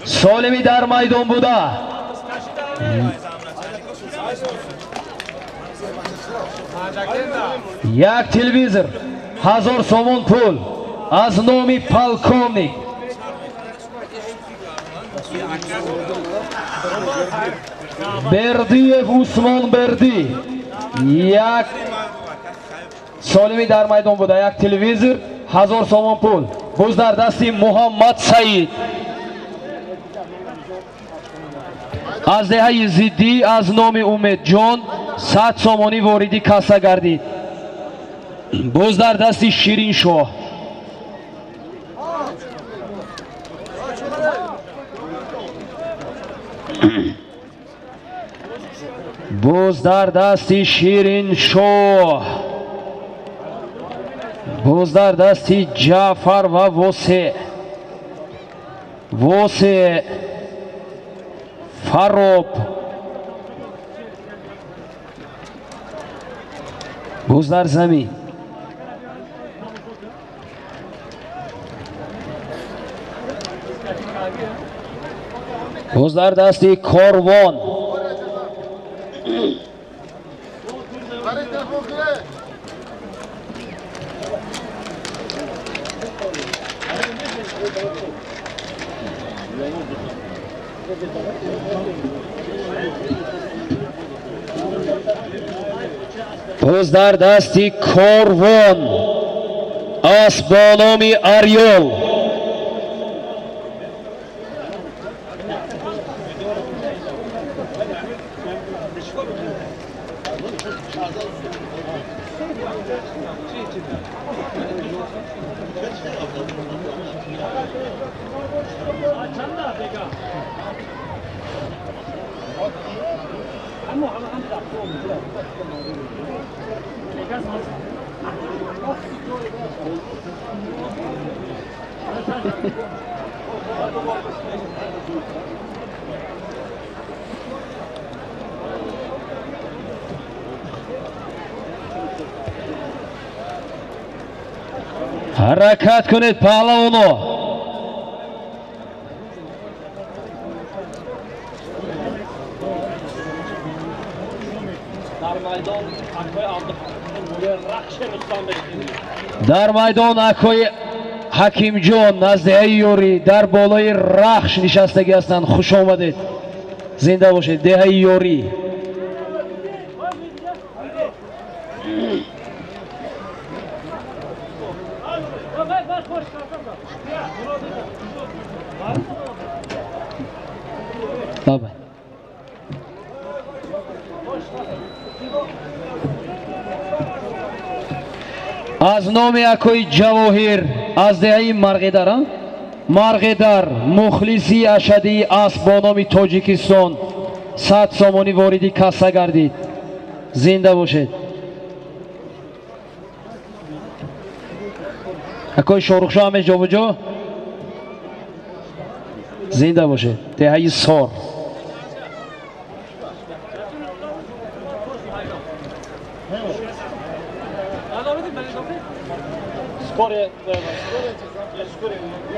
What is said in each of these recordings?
солими дар майдон буда як телевизор 1000 сомон пул аз номи полковник Бердиев Усмон Берди як солими дар майдон буда як телевизор 1000 сомон пул буз дар дасти Муҳаммад Саид аз деҳаи зиддӣ аз номи Умедҷон 100 сомонӣ воридӣ касса гардид буз дар дасти Шириншоҳ буз дар дасти Шириншоҳ буз дар дасти Ҷаъфар ва Восе Фароб буз дар замин буз дар дасти Корвон буз дар дасти Корвон аст бо номи Арёл ҳаракат кунед паҳлавоно дар майдон акои ҳакимҷон наздеҳаи ёрӣ дар болои рахш нишастагӣ ҳастанд хуш омадед зинда бошед деҳаи ёрӣ аз номи акои ҷавоҳир аз деҳаи марғедар мухлиси ашадии асп бо номи Тоҷикистон 100 сомонӣ воридӣ касса гардид зинда бошед акои Шорухшо ҳамеш ҷобуҷо зинда бошед деҳаи Сор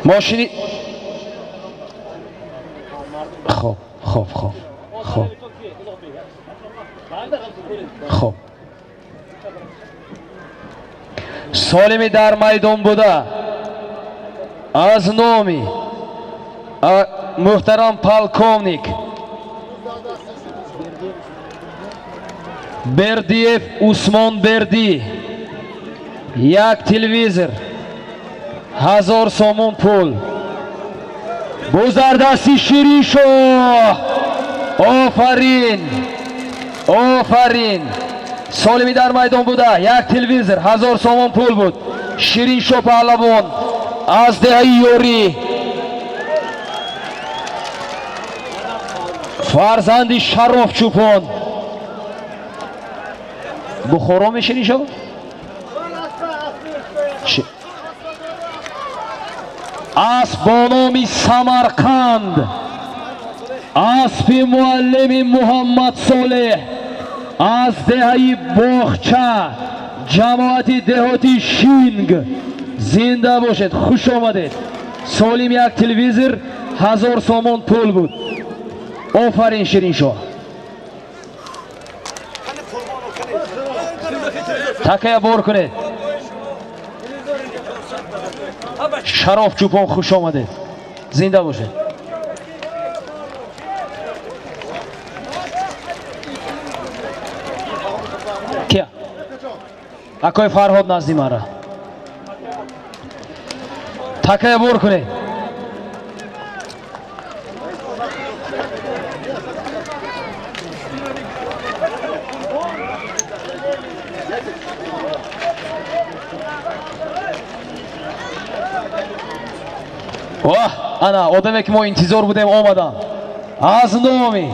ماشینی خب سالمی در میدان بوده از نامی محترم پالکونیک Бердиев Усмон Берди як телевизор 1000 сомон пул буз дар дасти Шириншоҳ офарин солими дар майдон буда як телевизор 1000 сомон пул буд Шириншоҳ паҳлавон аз деҳаи ёрӣ фарзанди Шароф Чӯпон Бухоро мешини шо اسب با نام سمرقند اسب معلم محمد صالح از دهه باغچه جماعت دهاتی شینگ زنده باشد. خوش آمدید. سالم یک تلویزور 1000 سومون پول بود. آفرین شیرین شاه. تکیه بار کنید. شراف چوپان خوش آمدید. زنده باشید. کیا؟ اکای فرهاد نزدی مرا. تکیه بار کنید. واه انا آدمی که ما انتظار بودیم آمدم. از نامی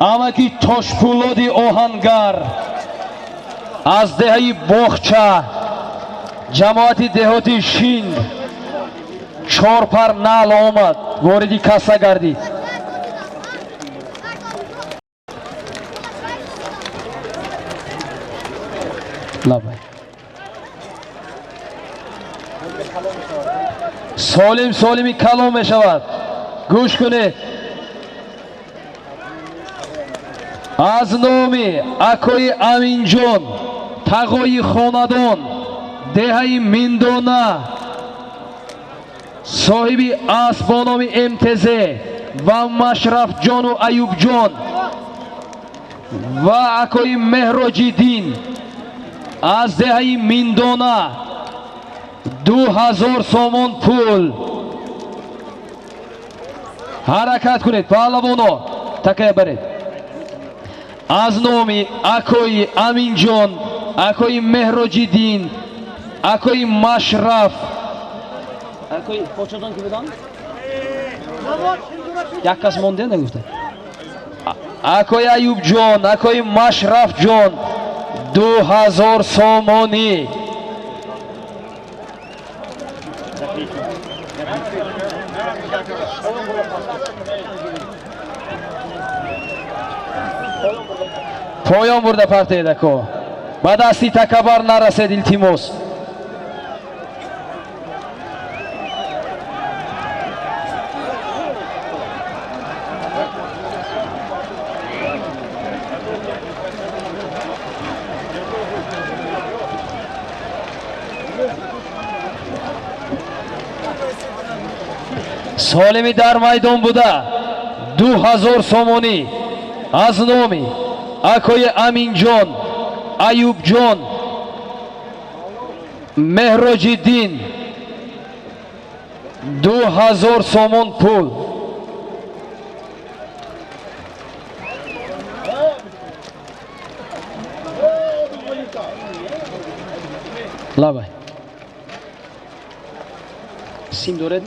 امکی تاشپولادی آهنگر از دهی باغچه جماعتی دهاتی شین چارپر نال آمد واردی کاسا گردید. لبای سالم سالمی کلام می شود. گوش کنید. از نامی اکای امین جان تقای خاندان دهی مندانه صاحبی اسبانام امتزه و مشرف جان و ایوب جان و اکای مهراجی دین از دهی مندانه 2000 سومون پول. حرکت کنید پهلوانو. تکیه برید. از نامی اکای امین جان اکای مهراجی دین اکای مشرف اکای پوچادان که بدان یک کس مونده نگفته اکای ایوب جان اکای مشرف جان 2000 سومونی. پایان برده پرتیده که با دستی تکبر نرسید. التماس سالمی در میدان بوده 2000 سومونی از نامی اکای امین جان ایوب جان مهراجی دین 2000 سومون پول. لبای سیم دارد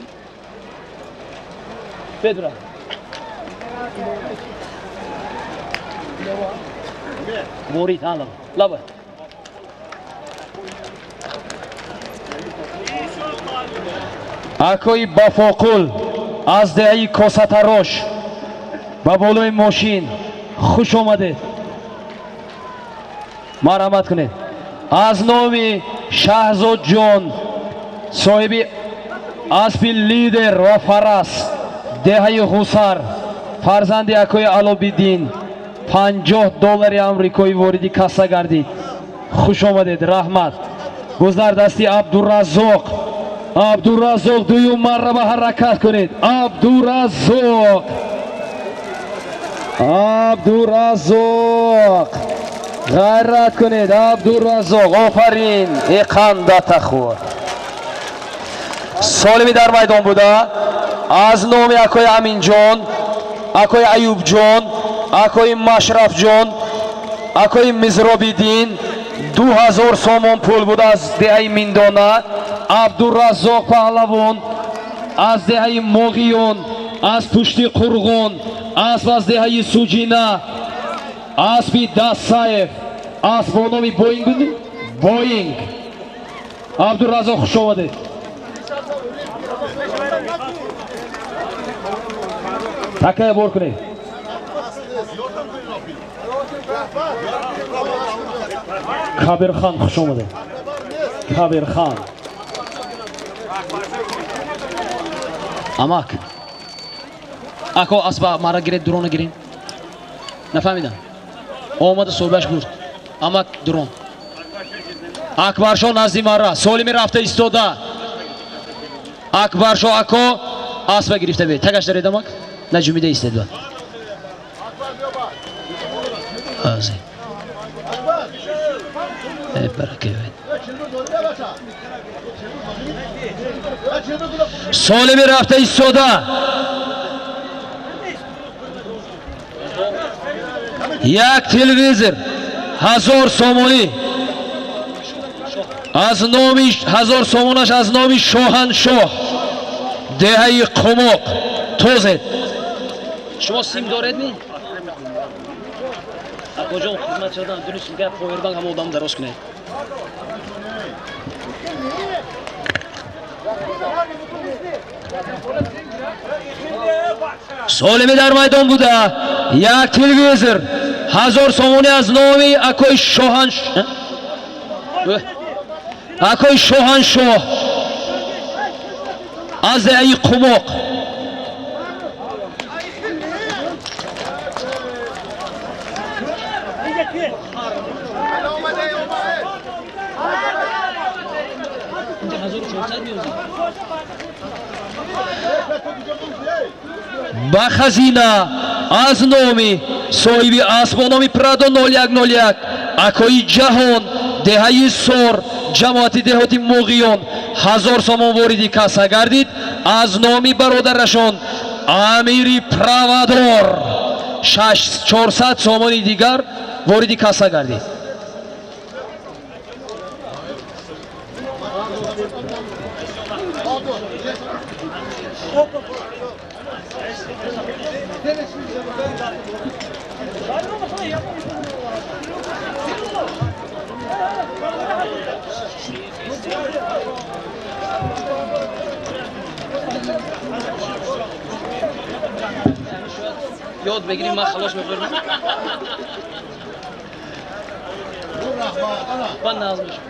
بدرد مورید ها لبای اکای بافاقل از دهی کاستراش با بالای ماشین خوش آمده. مرحمت کنید. از نامی شهزاد جان صاحبی اسب لیدر و فرس دهی غوسر فرزند اکای علابیدین $50 آمریکایی واردی کاسا گردید. خوش آمدید. رحمت. گذر دستی عبدالرزاق دویم مرحبا حرکت کنید. عبدالرزاق غیرت کنید. عبدالرزاق آفرین. اقامدت خور سالمی در میدان بوده. از نام اکای امین جان اکای ایوب جان اکای مشرف جان اکای مزرابی دین 2000 سومون پول بود از دهی مندانه. عبدالرزاق پهلوان از دهی موغیون از پشتی قرغون از دهی سوجینه اسبی دستایف اسب با نامی بوینگ عبدالرزاق خوش آمدید. تکیه بار کنید. کبیر خان خوش آمده. کبیر خان Amak. Ako asba mara giret drone girin. Nafahmidan. Omad so'bash gurt. Amak drone. Akbarsho nazdi mara. Solimi rafta istoda. Akbarsho ako asba girifte be. Tagash darid amak. Najumide istedi. Azi. Baraka. Solimi rafta istoda. Yak televizor 1000 somoni az nomi 1000 somonash az nomi shohanshoh dehai qumoq tozet. Shuma sim doredmi? Akojon xizmatchidan durust gap qo'yirdan ham odam daroz kunay. Solimi dar maydon buda. Yak televizor 1000 somoni az nomi akoy shohanshoh. Akoy shohanshoh az ay qumoq. Ba khazina az nomi sohibi asbonomi Prado 0101 akoy jahon dehai sor ҷамоати деҳоти муғиён 1000 сомон вориди касса гардид. Аз номи бародарашон амири правадор 400 сомони дигар вориди касса гардид. یاد بگیریم من خلاص می‌کنم. من نازم میشم.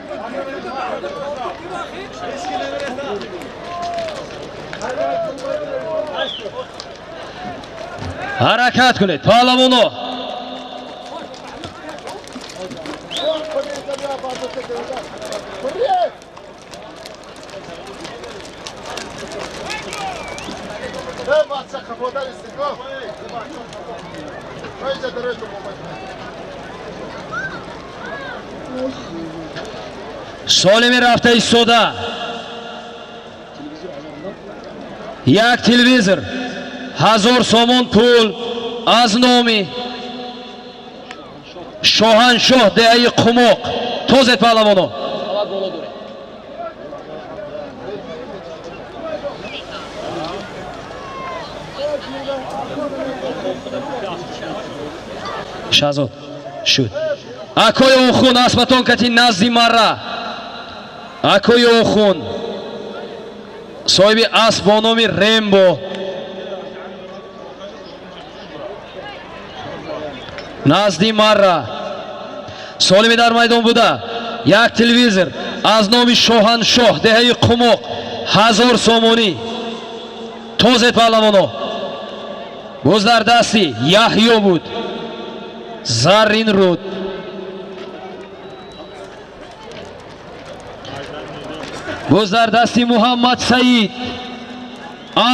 حرکت کنید پهلوانو. Solimi rafta istoda. Yak televizor 1000 somon pul az nomi shohanshoh dehai qumoq tozet pahlavano. Shazod shud. Akoy oxun asbaton kati nazdi marra. Akoy oxun sohibi asbonomi Rembo nazdi marra. Solimi dar maydon buda. Yak televizor az nomi shohanshoh dehai qumoq 1000 somoni tozet pahlavano. Bo'zlar dasti Yahyo bud. Zarrin rud. Bo'zlar dasti Muhammad Said.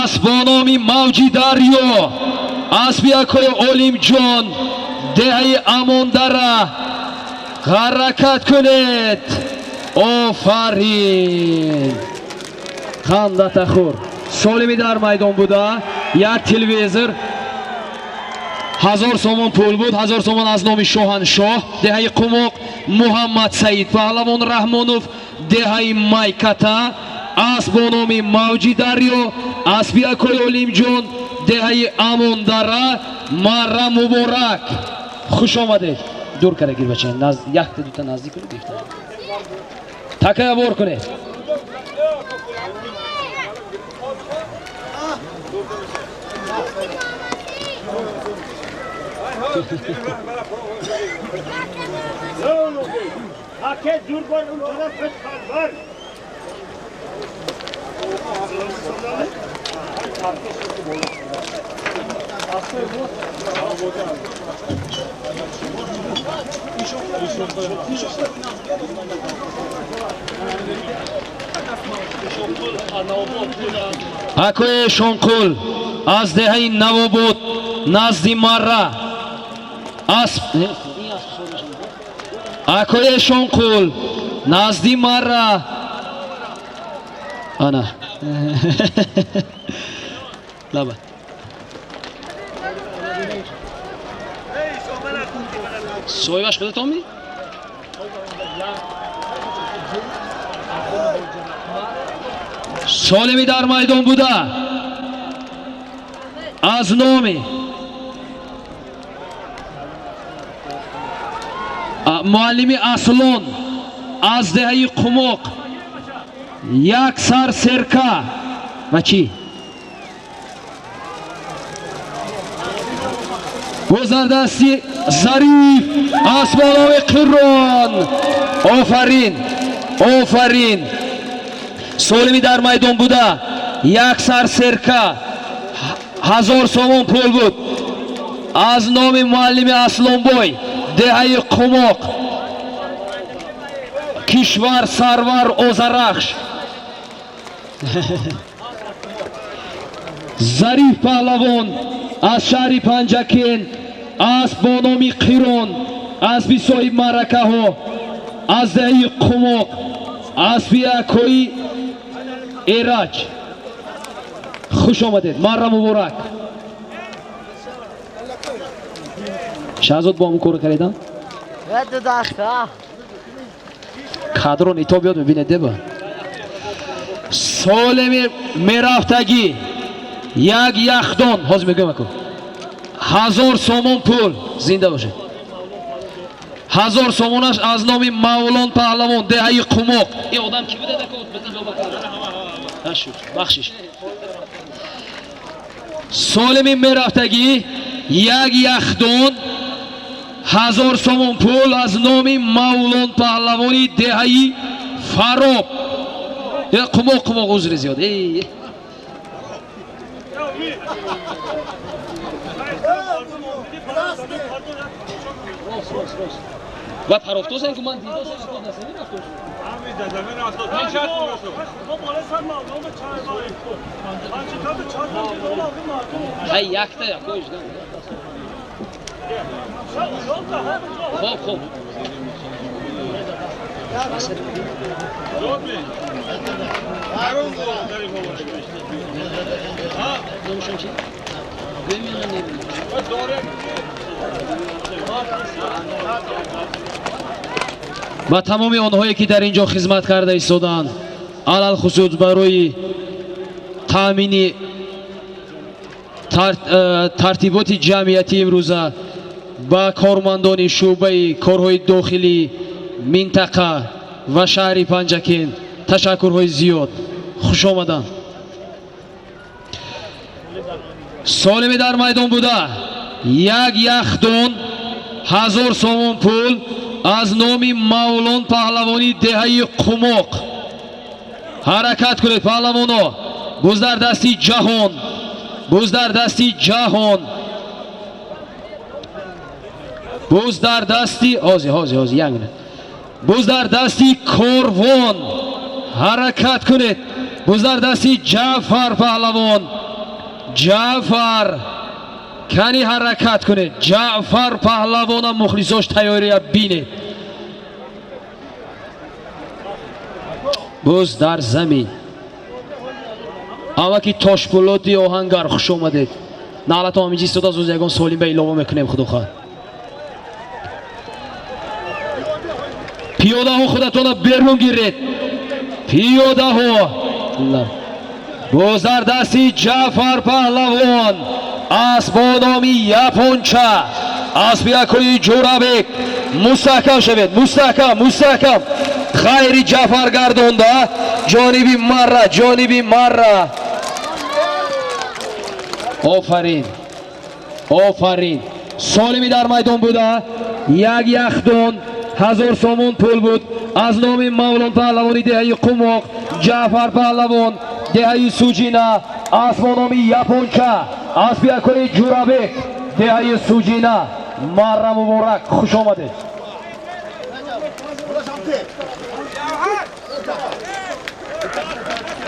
Asbonomi Mavji Daryo. Asbi akoy Olimjon dehai Amondara. Harakat kuned. Ofarin. Qandataxur. Solimi dar maydon buda. Yak televizor 1000 somon pul bud. 1000 somon az nomi shohanshoh dehai qumoq Muhammad Said. Pahlavon Rahmonov dehai Maykata. Asbonomi Mavji Daryo. Asbi akoy Olimjon dehai Amondara. Marra muborak. Xush omaded. Dur karagir bachang. Yakta duta nazdik kunib befta. Takaya bor kuned. Haket dur var, taraf var. Акои Шонқул аз деҳаи Навобод назди Марра Акои Шонқул назди Марра ана лаба соеваш куда томи солими дар майдон буда аз номи муаллими Аслон аз деҳаи Қумоқ як сар серка ва чӣ гузардасти Зариф аз болои Қирон офарин офарин солими дар майдон буда як сар серка 1000 сомон пул буд аз номи муаллими Аслонбой деҳаи Қумоқ кишвар Сарвар Озарахш Зариф паҳлавон аз шаҳри Панҷакен аз бо номи Қирон асби соҳиб маъракаҳо аз деҳаи Қумоқ асби Акои Эраҷ хуш омадед марра муборак шаҳзод бо ҳамун корро кардам кадрон итоб ёд мебинед деба солеми мерафтагӣ як яхдон ҳозир мегӯям аку 1000 сомон пул зинда бошед 1000 сомонаш аз номи Мавлон паҳлавон деҳаи Қумоқ ин одам ки буда бахшиш солими мерафтагӣ як яхдон 1000 сомон пул аз номи Мавлон паҳлавони деҳаи Фароб Қумоқ Қумоқ узри зиёд ва тарофтосен ки ман дидосен ҳай якта якоиш хоб хоб ба тамоми онҳое ки дар ин ҷо хизмат карда истоданд алалхусус барои таъмини тартиботи ҷамъияти имрӯза ба кормандони шуъбаи корҳои дохилӣ минтақа ва шаҳри Панҷакен ташаккурҳои зиёд хуш омаданд солими дар майдон буда як яхдон 1000 сомон пул аз номи Мавлон паҳлавони деҳаи Қумоқ ҳаракат кунед паҳлавоно буз дар дасти ҷаҳон буз дар дасти ҷаҳон буз дар дасти ҳози янгна буз дар дасти Корвон ҳаракат кунед буз дар дасти Ҷаъфар паҳлавон Ҷаъфар кани ҳаракат кунед Ҷаъфар паҳлавона мухлисош тайёрия бинед буз дар замин аваки Тошпулоди Оҳангар хуш омадед наълатон ҳаминҷи истода зӯз ягон солим ба илова мекунем худохоҳ пиёдаҳо худатона берун гиред пиёдаҳо буз дар дасти Ҷаъфар паҳлавон аст бо номи Японча асби Акои Ҷурабек мустаҳкам шавед мустаҳкам хайри Ҷаъфар гардонда ҷониби марра офарин солими дар майдон буда як яхдон 1000 сомон пул буд аз номи Мавлон паҳлавони деҳаи Қумоқ Ҷаъфар паҳлавон деҳаи Суҷина اسبانامی یاپونچا اسبیاکوی جورابک دههای سوجینا مارا مبارک خوش آمده.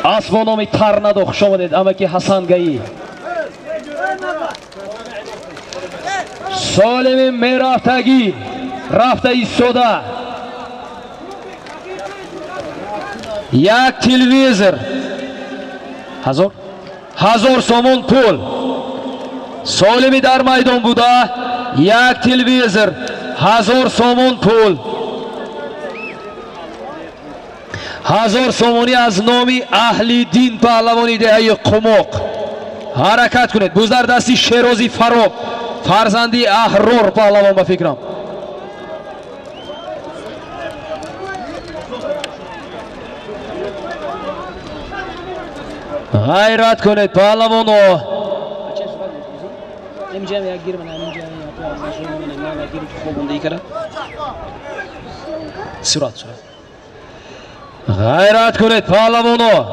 اسبانامی ترنادو خوش آمدید. امکی حسن گایی سالم میرفتگی رفته ایستاده. یک تلویزر 1000 سومون پول سالمی در میدان بوده. یک تلویزر 1000 سومون پول 1000 سومونی از نامی اهلی دین پهلوانی دهه قماق. حرکت کنید. بزرگ دستی شیرازی فراب فرزندی احرار پهلوان با فکرم. غیرت کنید پهلوانو. غیرت کنید پهلوانو.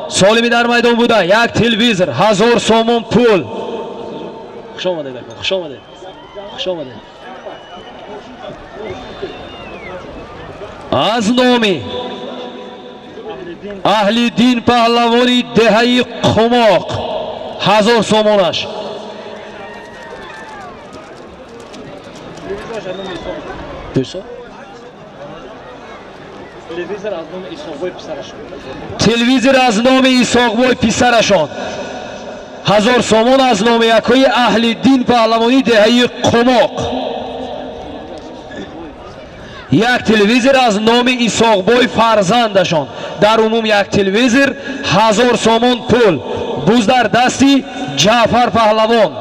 سالمی در میدان بوده. یک تلویزر 1000 سومون پول. خوش آمدید. خوش آمدید. خوش آمدید. از نامی اهلی دین پهلوانی دهه قماق 1000 سومونش. تلویزر از نام ایساقبای پسرشان 1000 سومون از نام یکوی اهل دین پهلوانی دهه قماق. یک تلویزر از نام ایساقبای فرزندشان. در عموم یک تلویزر 1000 سومون پول. بوز در دستی جعفر پهلوان.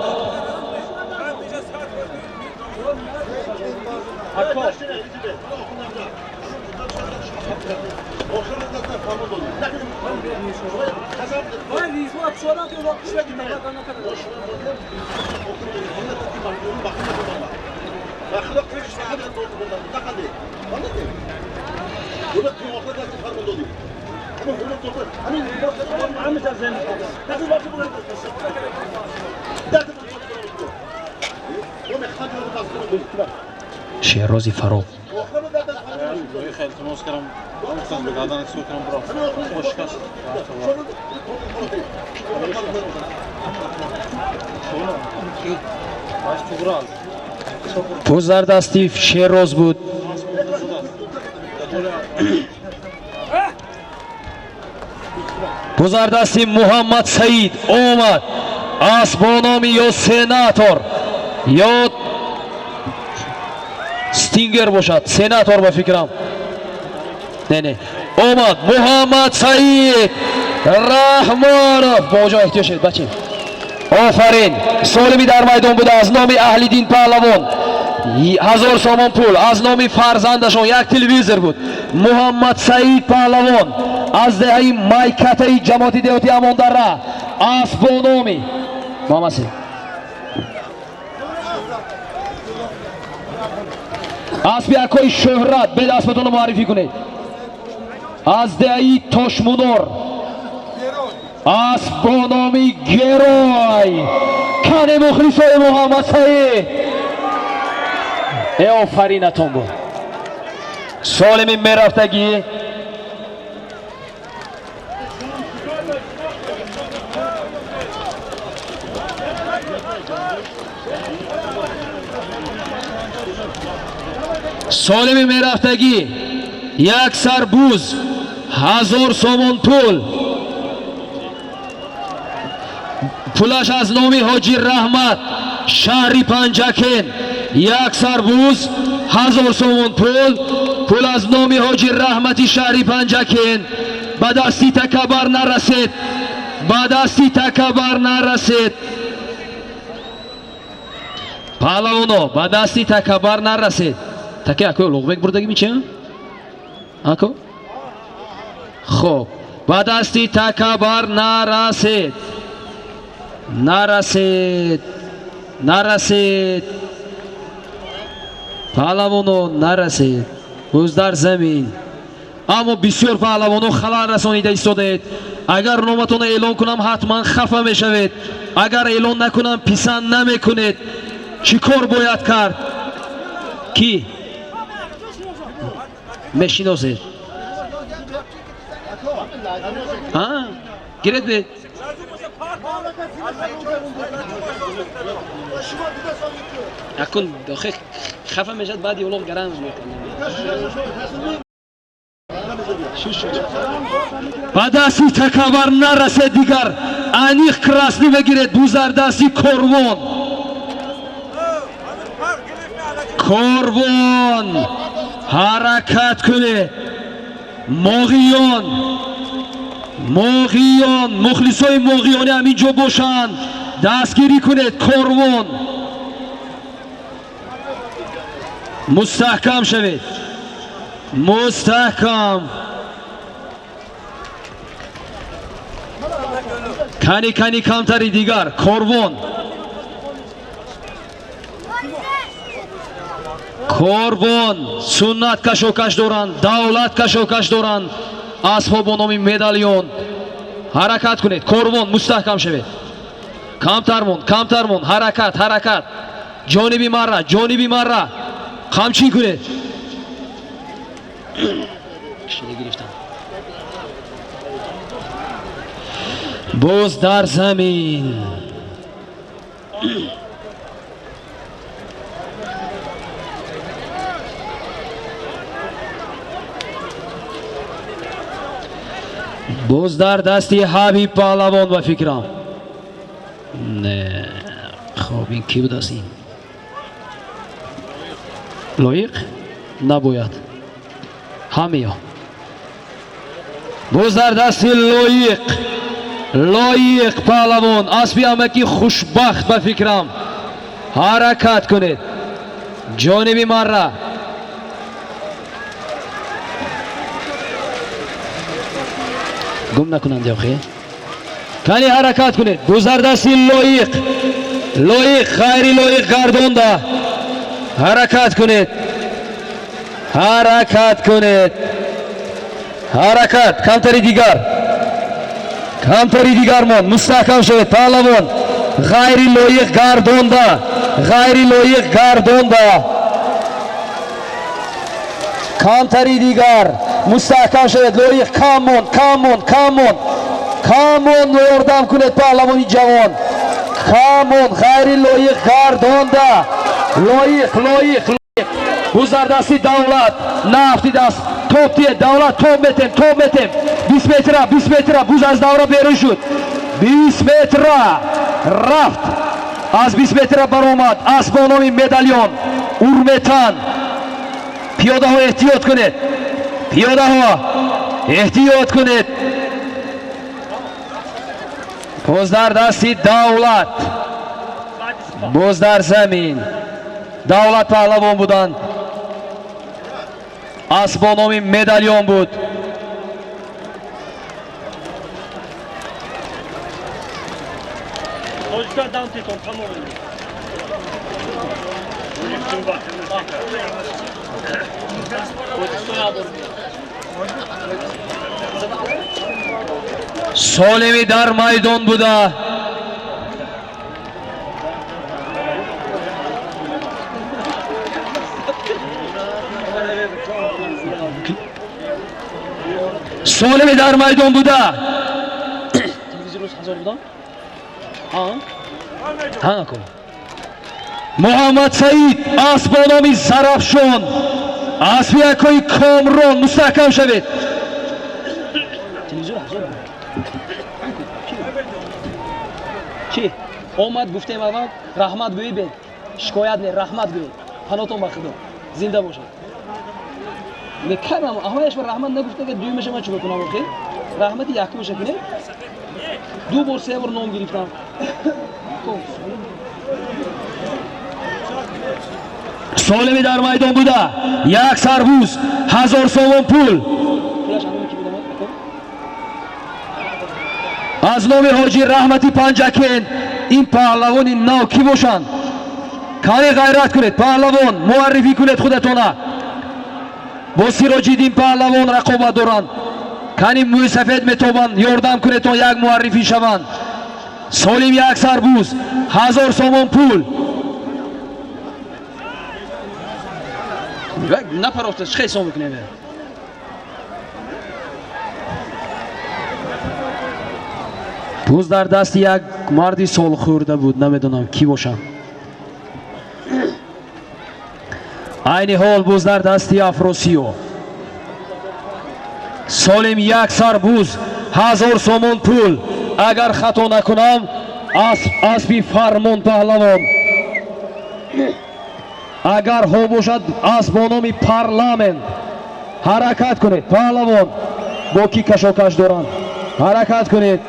شیرازی فراب پوزر دستی شیراز بود. پوزر دستی محمد سعید اومد. اسبانامی یا سناتور یا ستینگر باشد. سناتور با فکرم. نه اومد محمد سعید رحمانов. با جا احتیاج شد بچه. آفرین. سالمی در میدان بوده. از نام اهل دین پهلوان 1000 سومون پول. از نام فرزندشان یک تلویزر بود. محمد سعید پهلوان از دهه مایکته جماعتی دیوتی امان در راه. اسبانامی محمد سعید اسب یکوی شهرت. به اسبتون معرفی کنید. از دهه تاشمونور اسبانامی گروی کنه مخلصای محمد سعید. ای آفرینتون بود. سالمی میرفتگی سالمی میرفتگی یک سربوز 1000 سومون پول. پولش از نامی حاجی رحمت شهری پنجکین. یک سربوز 1000 سومون پول. پول از نامی حاجی رحمتی شهری پنجکین. به دستی تکبر نرسید. به دستی تکبر نرسید. پهلوانو به دستی تکبر نرسید. تکه اکو لغبک بردگی میچه؟ اکو؟ خب به دستی تکبر نرسید. نرسید. نرسید. پهلوانو نرسید. روز در زمین. اما بسیار پهلوانو خلال رسانیده ایستادید. اگر نامتون اعلان کنم حتما خفه میشوید. اگر اعلان نکنم پسند نمیکنید. چی کار باید کرد؟ کی؟ میشناسید؟ ها؟ گیرید بید. اکن داخل خفه میشد بعد یولوگ گرم میکنه. با دستی تکبر نرسه دیگر. انیق کراسنی بگیرید. بوزر دستی کروان. کروان حرکت کنه. موغیان مخلصای موغیانی همینجا باشن. دستگیری کنید. کروان مستحکم شوید. مستحکم. کانی کمتری دیگر. کروان سنت کشوکش دارند. دولت کشوکش دارند. اسبها با نام مدالیون. حرکت کنید. کروان مستحکم شوید. کمترمون. حرکت. جانبی مره. خمچین کنید. باز در زمین. باز در دستی حبیب پهلوان و فکرم. نه خب این کی بود است این؟ لایق نباید همه ها. باز در دستی لایق پهلوان. اسبی امکی خوشبخت به فکرم. حرکت کنید. جانبی مره. گم نکنند آخه. کلی حرکت کنید. گذر دستی لایق خیری لایق گردونده. حرکت کنید. کمتری دیگر من. مستحکم شوید. پهلوان غیری لایق گردونده. کمتری دیگر. مستحکم شوید. لایق کامون یاردم کنید پهلوانی جوان. غیری لایق گردونده. لایق گذر دستی دولت نفتی دست. توپ دیه دولت توپ میتیم. 20 متر بوز از دوره بیرون شد. 20 متر رفت. از 20 متر برآمد. اسبانوی مدالیون اورمتن. پیاده ها احتیاط کنید. باز در دستی دولت. باز در زمین. دولت پهلوان بودند. اسبانوی مدالیون بود. سالمی در میدان بوده. محمد سعید اسبانوی زرافشان. اسبی اکوی کامران. مستحکم شوید. چی؟ آمد گفتیم اول رحمت گویی بید. شکایت نه رحمت گویی. پناهتون با خدا. زنده باشد. میکنم احمدش بر رحمت نگفته که دویمش من چی بکنم آخه؟ رحمت یکمش کنه. 2 بار 3 بار نام گرفتم. سالمی در میدان بوده. یک سربوز 1000 سوم پول. از نام حاجی رحمتی پنجکین. این پهلوانی نو کی باشند؟ کاری غیرت کنید. پهلوان معرفی کنید خودتونه. با سراج‌الدین پهلوان رقابت دارند. کانی موسفید میتوان یاردم کنه تا یک معرفی شوند. سالم یک سربوز 1000 سوم پول. نپروفتش خیلی سوم کنه. بوز در دست یک مردی سال خورده بود، نمیدونم کی باشم. عین حال بوز در دستی افروسیو. سالم یک سربوز 1000 سوم پول. اگر خطا نکنم اسبی فرمان پهلوان. اگر ها باشد اسب با نام پارلمنت. حرکت کنید پهلوان، با کی کشاکش دارند. حرکت کنید.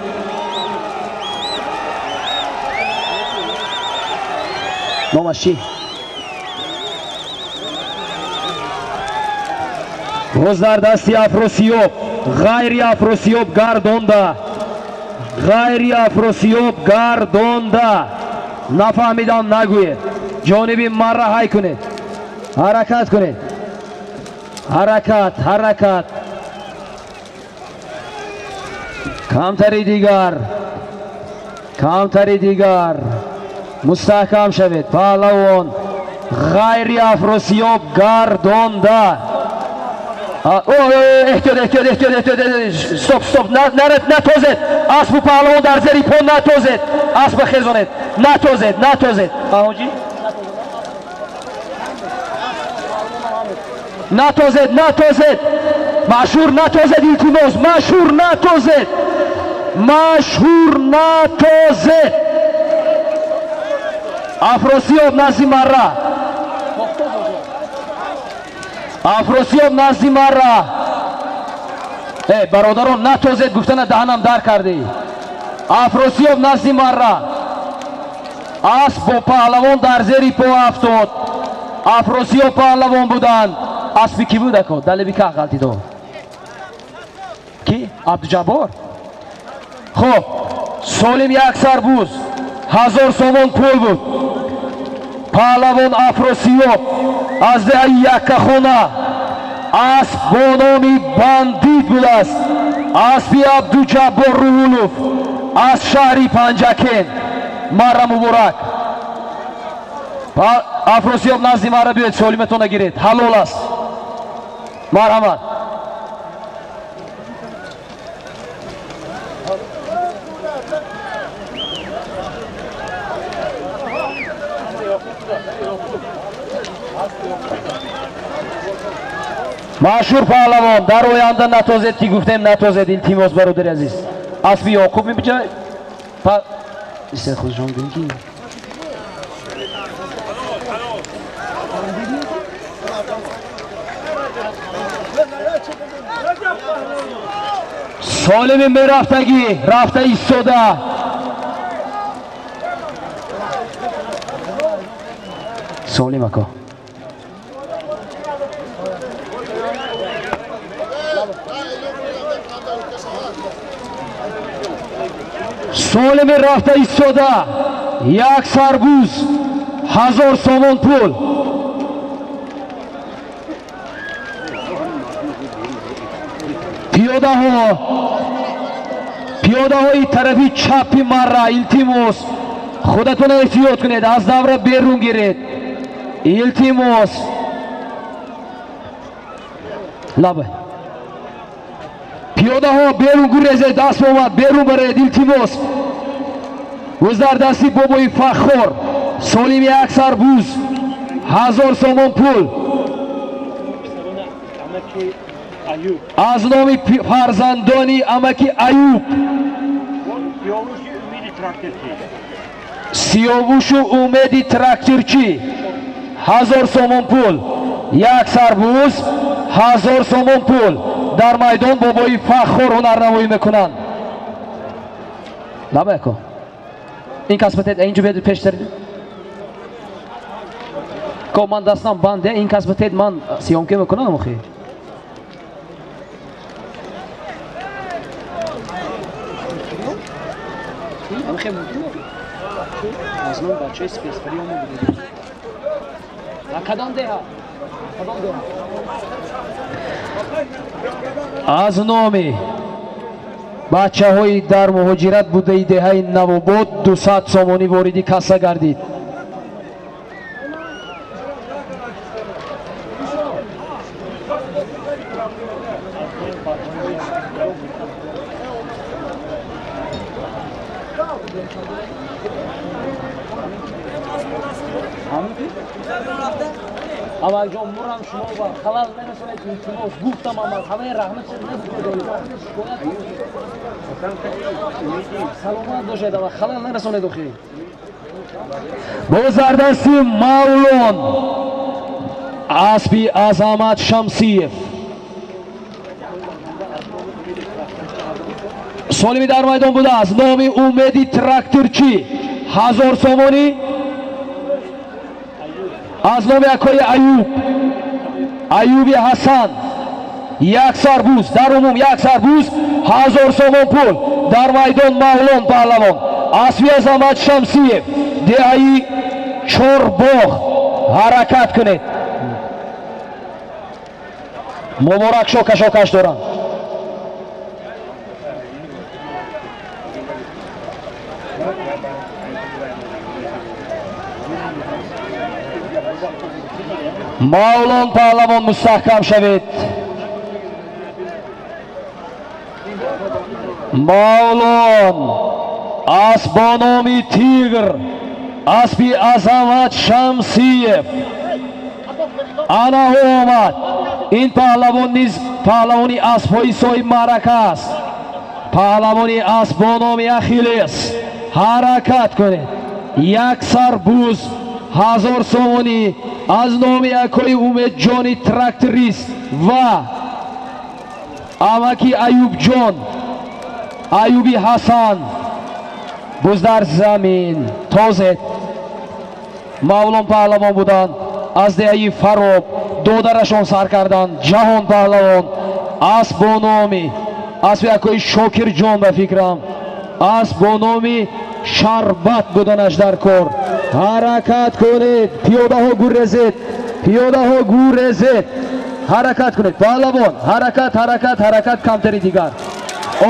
نامش چی؟ روز در دستی افروسیوب. غیر افروسیوب گردونده. غیر افروسیوب گردونده. نفهمیدم نگوید. جانبی مرا های کنید. حرکت کنید. حرکت. کمتری دیگر. مستحکم شوید پهلوان. غیر افروسیوب گردونده. احتیاط. استوب. نتوزید. اسب پهلوان در زیر پا نتوزید. اسب خیزانید. نتوزید. آهوجی نتوزید. مشهور نتوزید. التماس مشهور نتوزید. افروسیوب نزدی مرا. برادران نتوزید گفتن دهنم در کردی. افروسیوب نزدی مرا. اسب با پهلوان در زیر پا افتاد. افروسیوب پهلوان بودند. اسبی کی بود اکو؟ دلیبی که غلطی داد. کی؟ عبدالجبار. خب سالم یک سربوز 1000 سوم پول بود. پهلوان افروسیوب از ده یک خونه. اسب با نام بندید بود است. اسبی عبدالجبار روحولوف از شهری پنجکین. مرا مبارک. افروسیوب نزدی مرا بیاید. سالمتون نگیرید. حلال است. مرحمت. مشهور پهلوان در آینده نتوزید که گفتیم نتوزید. التماس برادر عزیز. اسب یعقوب میبجای ایسته خودشان بینی. سالم میرفتگی رفته ایستاده. سالم اکا سالم رفته ایستاده. یک سربوز 1000 سوم پول. پیاده های طرفی چپی مرا. التماس خودتون احتیاط کنید. از دوره بیرون گیرید. التماس لبه پیاده ها بیرون گریزید. دست اومد بیرون برید. التماس روز در دستی بابای فخر. سالم یک سربوز 1000 سوم پول. از نام فرزندانی امکی ایوب. سیاوش امیدی تراکتورچی 1000 سوم پول. یک سربوز 1000 سوم پول. در میدان بابای فخر هنرنمایی میکنند. لبه کن. این کسبتت اینجا بیاد پیش دارید. که من دستم بنده. این کسبتت من سیامکه میکنم خیلی. از من بچه سپیس فری همون بودیم. کدام ده ها؟ از نامی бачаҳои дар муҳоҷират будаи деҳаи Навобод 200 сомонӣ вориди касса гардид. Аввалҷон мурам шумо ба халал нерасонед, илтимос гуфтам амал ҳамаи раҳмат саломат бошед, ама халал нерасонед охир. бо зардасти Мавлон аспи Азамат Шамсиев солими дар майдон будааст. номи Умеди тракторчӣ 1000 сомонӣ, аз номи акои Аюби Ҳасан як сарбуз, дар умум як сарбуз 1000 сомон пул. дар майдон Мавлон паҳлавон аспи Азамат Шамсиев деҳаи Чорбоғ ҳаракат кунед. муборак шо кашокаш дорам. Мавлон паҳлавон мустаҳкам шавед. Мавлон аст бо номи Тигр аспи Азамат Шамсиев анаҳо омад. ин паҳлавон низ паҳлавони аспҳои соҳиб маърака аст. паҳлавони асп бо номи Ахиллес ҳаракат кунед. як сарбуз 1000 сомонӣ аз номи акои Умедҷони тракторист ва амаки Аюбҷон Аюби Ҳасан. буз дар замин тозед. Мавлон паҳлавон буданд, аз деҳаи Фароб додарашон сар карданд. Ҷаҳон паҳлавон аст бо номи аспи акои Шокирҷон ба фикрам аст бо номи Шарбат буданаш дар кор. ҳаракат кунед, пиёдаҳо гурезед, пиёдаҳо гурезед, ҳаракат кунед паҳлавон, ҳаракат ҳаракат ҳаракат, камтари дигар.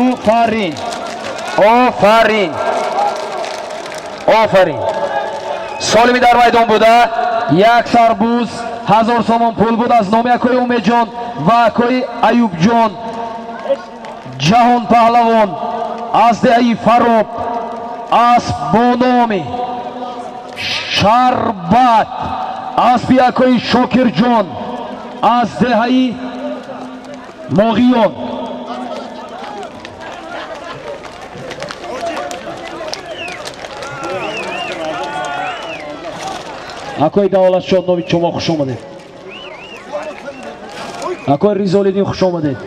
офарин офарин офарин. солими дар майдон буда як сарбуз 1000 сомон пул буд аз номи акои Умедҷон ва акои Аюбҷон. Ҷаҳон паҳлавон аз деҳаи Фароб аст бо номи Шарбат аспи акои Шокирҷон аз деҳаи Моғиён. акои Давлатшод Новид, шумо хуш омадед. акои Ризолиддин, хуш омадед.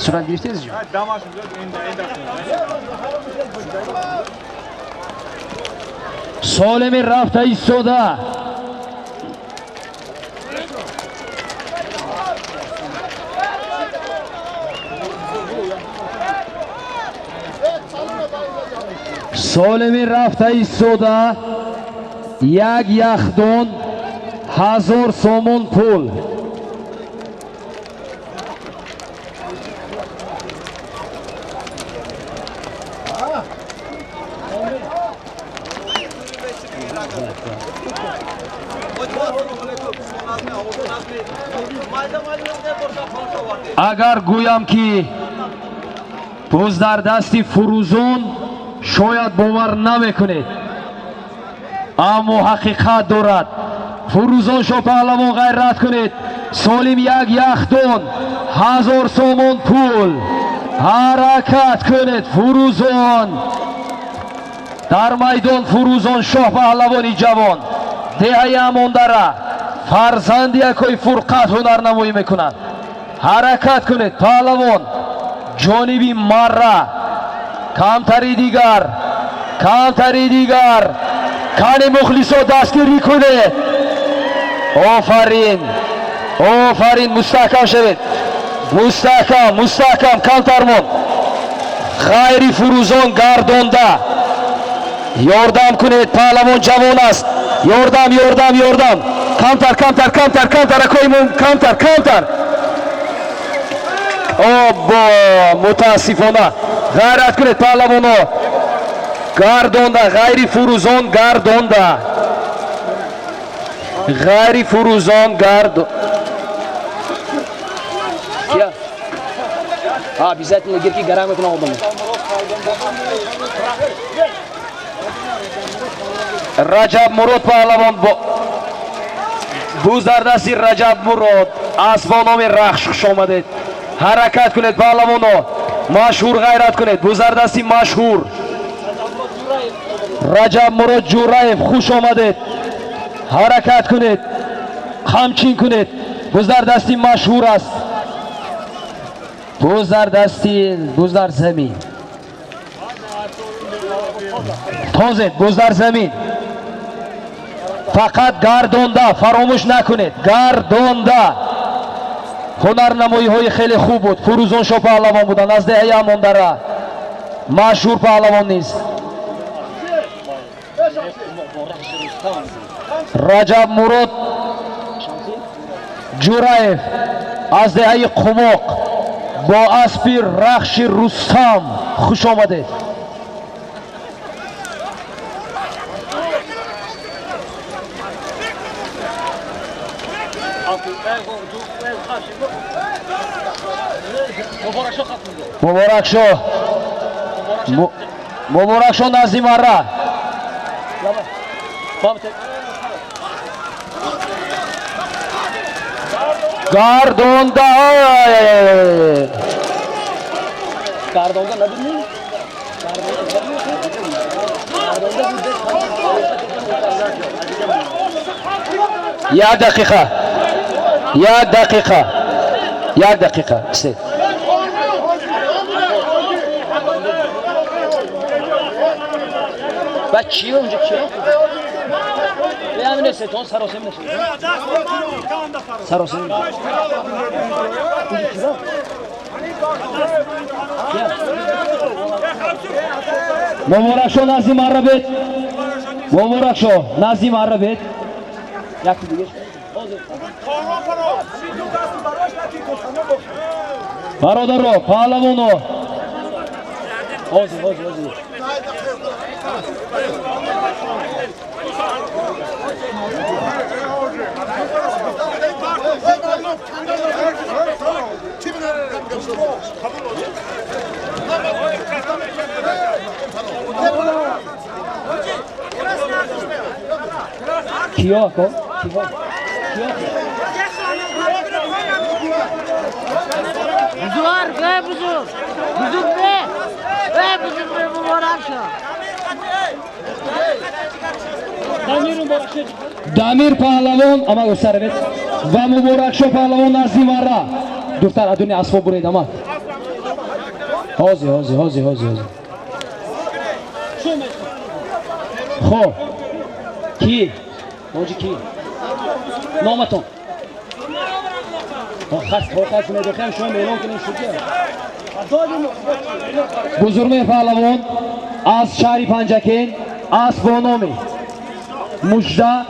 сурат гирифтед ҷо? солими рафта истода солими рафта истода як яхдон 1000 сомон пул. агар гӯям ки буз дар дасти Фурӯзон шояд бовар намекунед, аммо ҳақиқат дорад. Фурӯзон шо паҳлавон ғайрат кунед. солим як яхдон 1000 сомон пул. ҳаракат кунед Фурӯзон. дар майдон Фурӯзон шоҳ паҳлавони ҷавон деҳаи Амондара фарзанди акои Фурқат ҳунарнамоӣ мекунад. ҳаракат кунед паҳлавон. ҷониби Марра камтари дигар, камтари дигар. кани мухлисо дастгирӣ кунед. офарин офарин. мустаҳкам шавед. мустаҳкам мустаҳкам. камтармон ғайри Фурӯзон гардонда ёрдам кунед. паҳлавон ҷавон аст. ёрдам ёрдам ёрдам. камтар акоимон камтар обо мутаассифона ғайрат кунед паҳлавоно гардонда ғайри фурӯзон гардонда ғайри фурӯзон гардон обязательно гирки грамотно олдим раҷаб мурод паҳлавон бузардасти раҷаб мурод асбономи рахш хуш омадед ҳаракат кунед паҳлавоно машҳур ғайрат кунед бузардасти машҳур раҷаб мурод ҷураев хуш омадед ҳаракат кунед қамчин кунед бузардасти машҳур аст буздар замин тозед буздар замин фақат гардонда фаромӯш накунед гардонда ҳунарнамоиҳои хеле хуб буд фурӯзоншо паҳлавон буда наздеҳаи амондара машҳур паҳлавон нест раҷаб мурод ҷураев аз деҳаи қумоқ бо аспи рахши рустам хуш омадед муборакшо назимара гардонда як дақиқа истед بعد چی اونجا چی؟ به همین استون سراسیم نشه. سراسیم. مبارک شو نازیم عربیت. مبارک شو نازیم عربیت. یکی دیگه. برادر پهلوانو. اوزی. کیا کو بزرگ به مبارک شو дамир паҳлавон ама гӯсаравед ва муборакшо паҳлавон назим арра духтар адуни асбоб буред ама ҳозир хоб ки ҳоҷи ки номатон бузургмеҳ паҳлавон аз шаҳри панҷакен асбономи мужда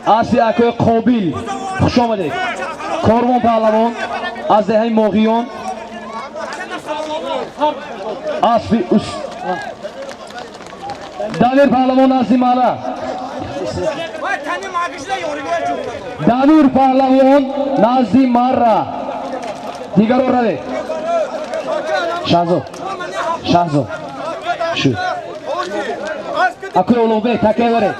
асли акои қобил хуш омадед кормон паҳлавон аз деҳаи моғиён асли дамир паҳлавон назимара дамир паҳлавон назимара дигаро равед шаҳзод шу акои улуғбек такая баред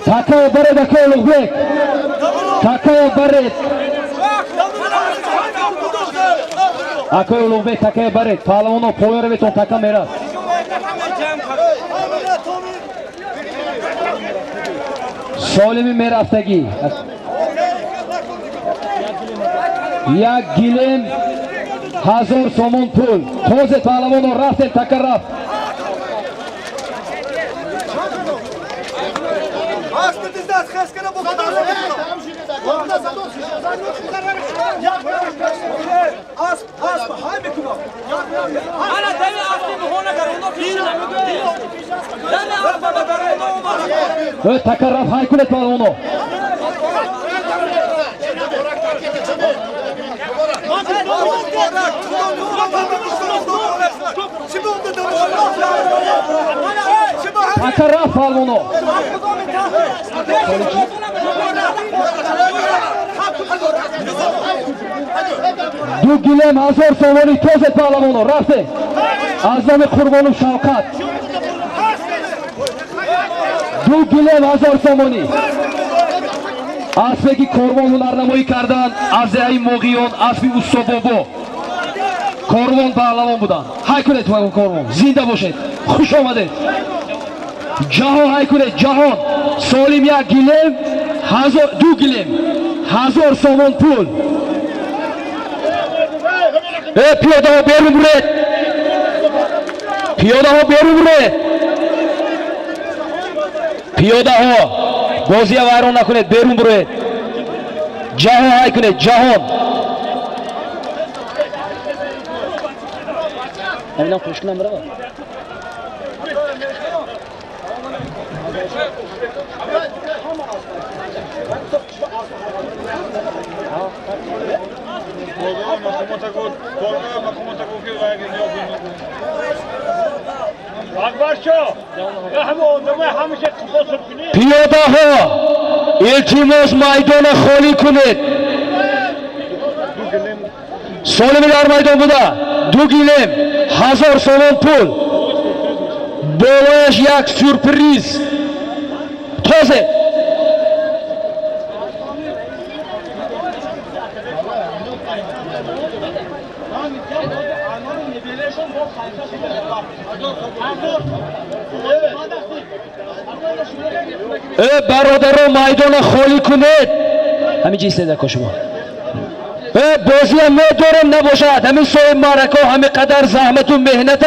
такая баред акои улуғбек такая баред акои улуғбек такая баред паҳлавоно поё раветон така мерад солими мерафтагӣ як гилем 1000 сомон пул тозе паҳлавоно рафтем така рафт تکرر های کنید پالونو تکرر پالونو دو گلم 1000 سومانی توزت پالونو رفته از نام قربان شوکت دو گلم 1000 سومانی اسبی قربان نمایی کردن از ای موقعیون اسبی اوستوبابو قربان پهلوان بودن های کنید قربان زنده باشید خوش آمدید جهان های کنید جهان سالم یک گلم دو گلم 1000 سومان پول پیاده ها بیرون برید پیاده ها بیرون برید پیاده ها بازی ویران نکنید بیرون برید جهان های کنید جهان همینم خوشکنم برای پیاده ها التماس میدان خالی کنید سالمی در میدان بوده دو گلم 1000 سومان پول بالایش یک سورپریز تازه برادران میدان خالی کنید همینجا ایستاده که شما بازی هم ندارم نباشد همین صاحب معرکه همین قدر زحمت و مهنت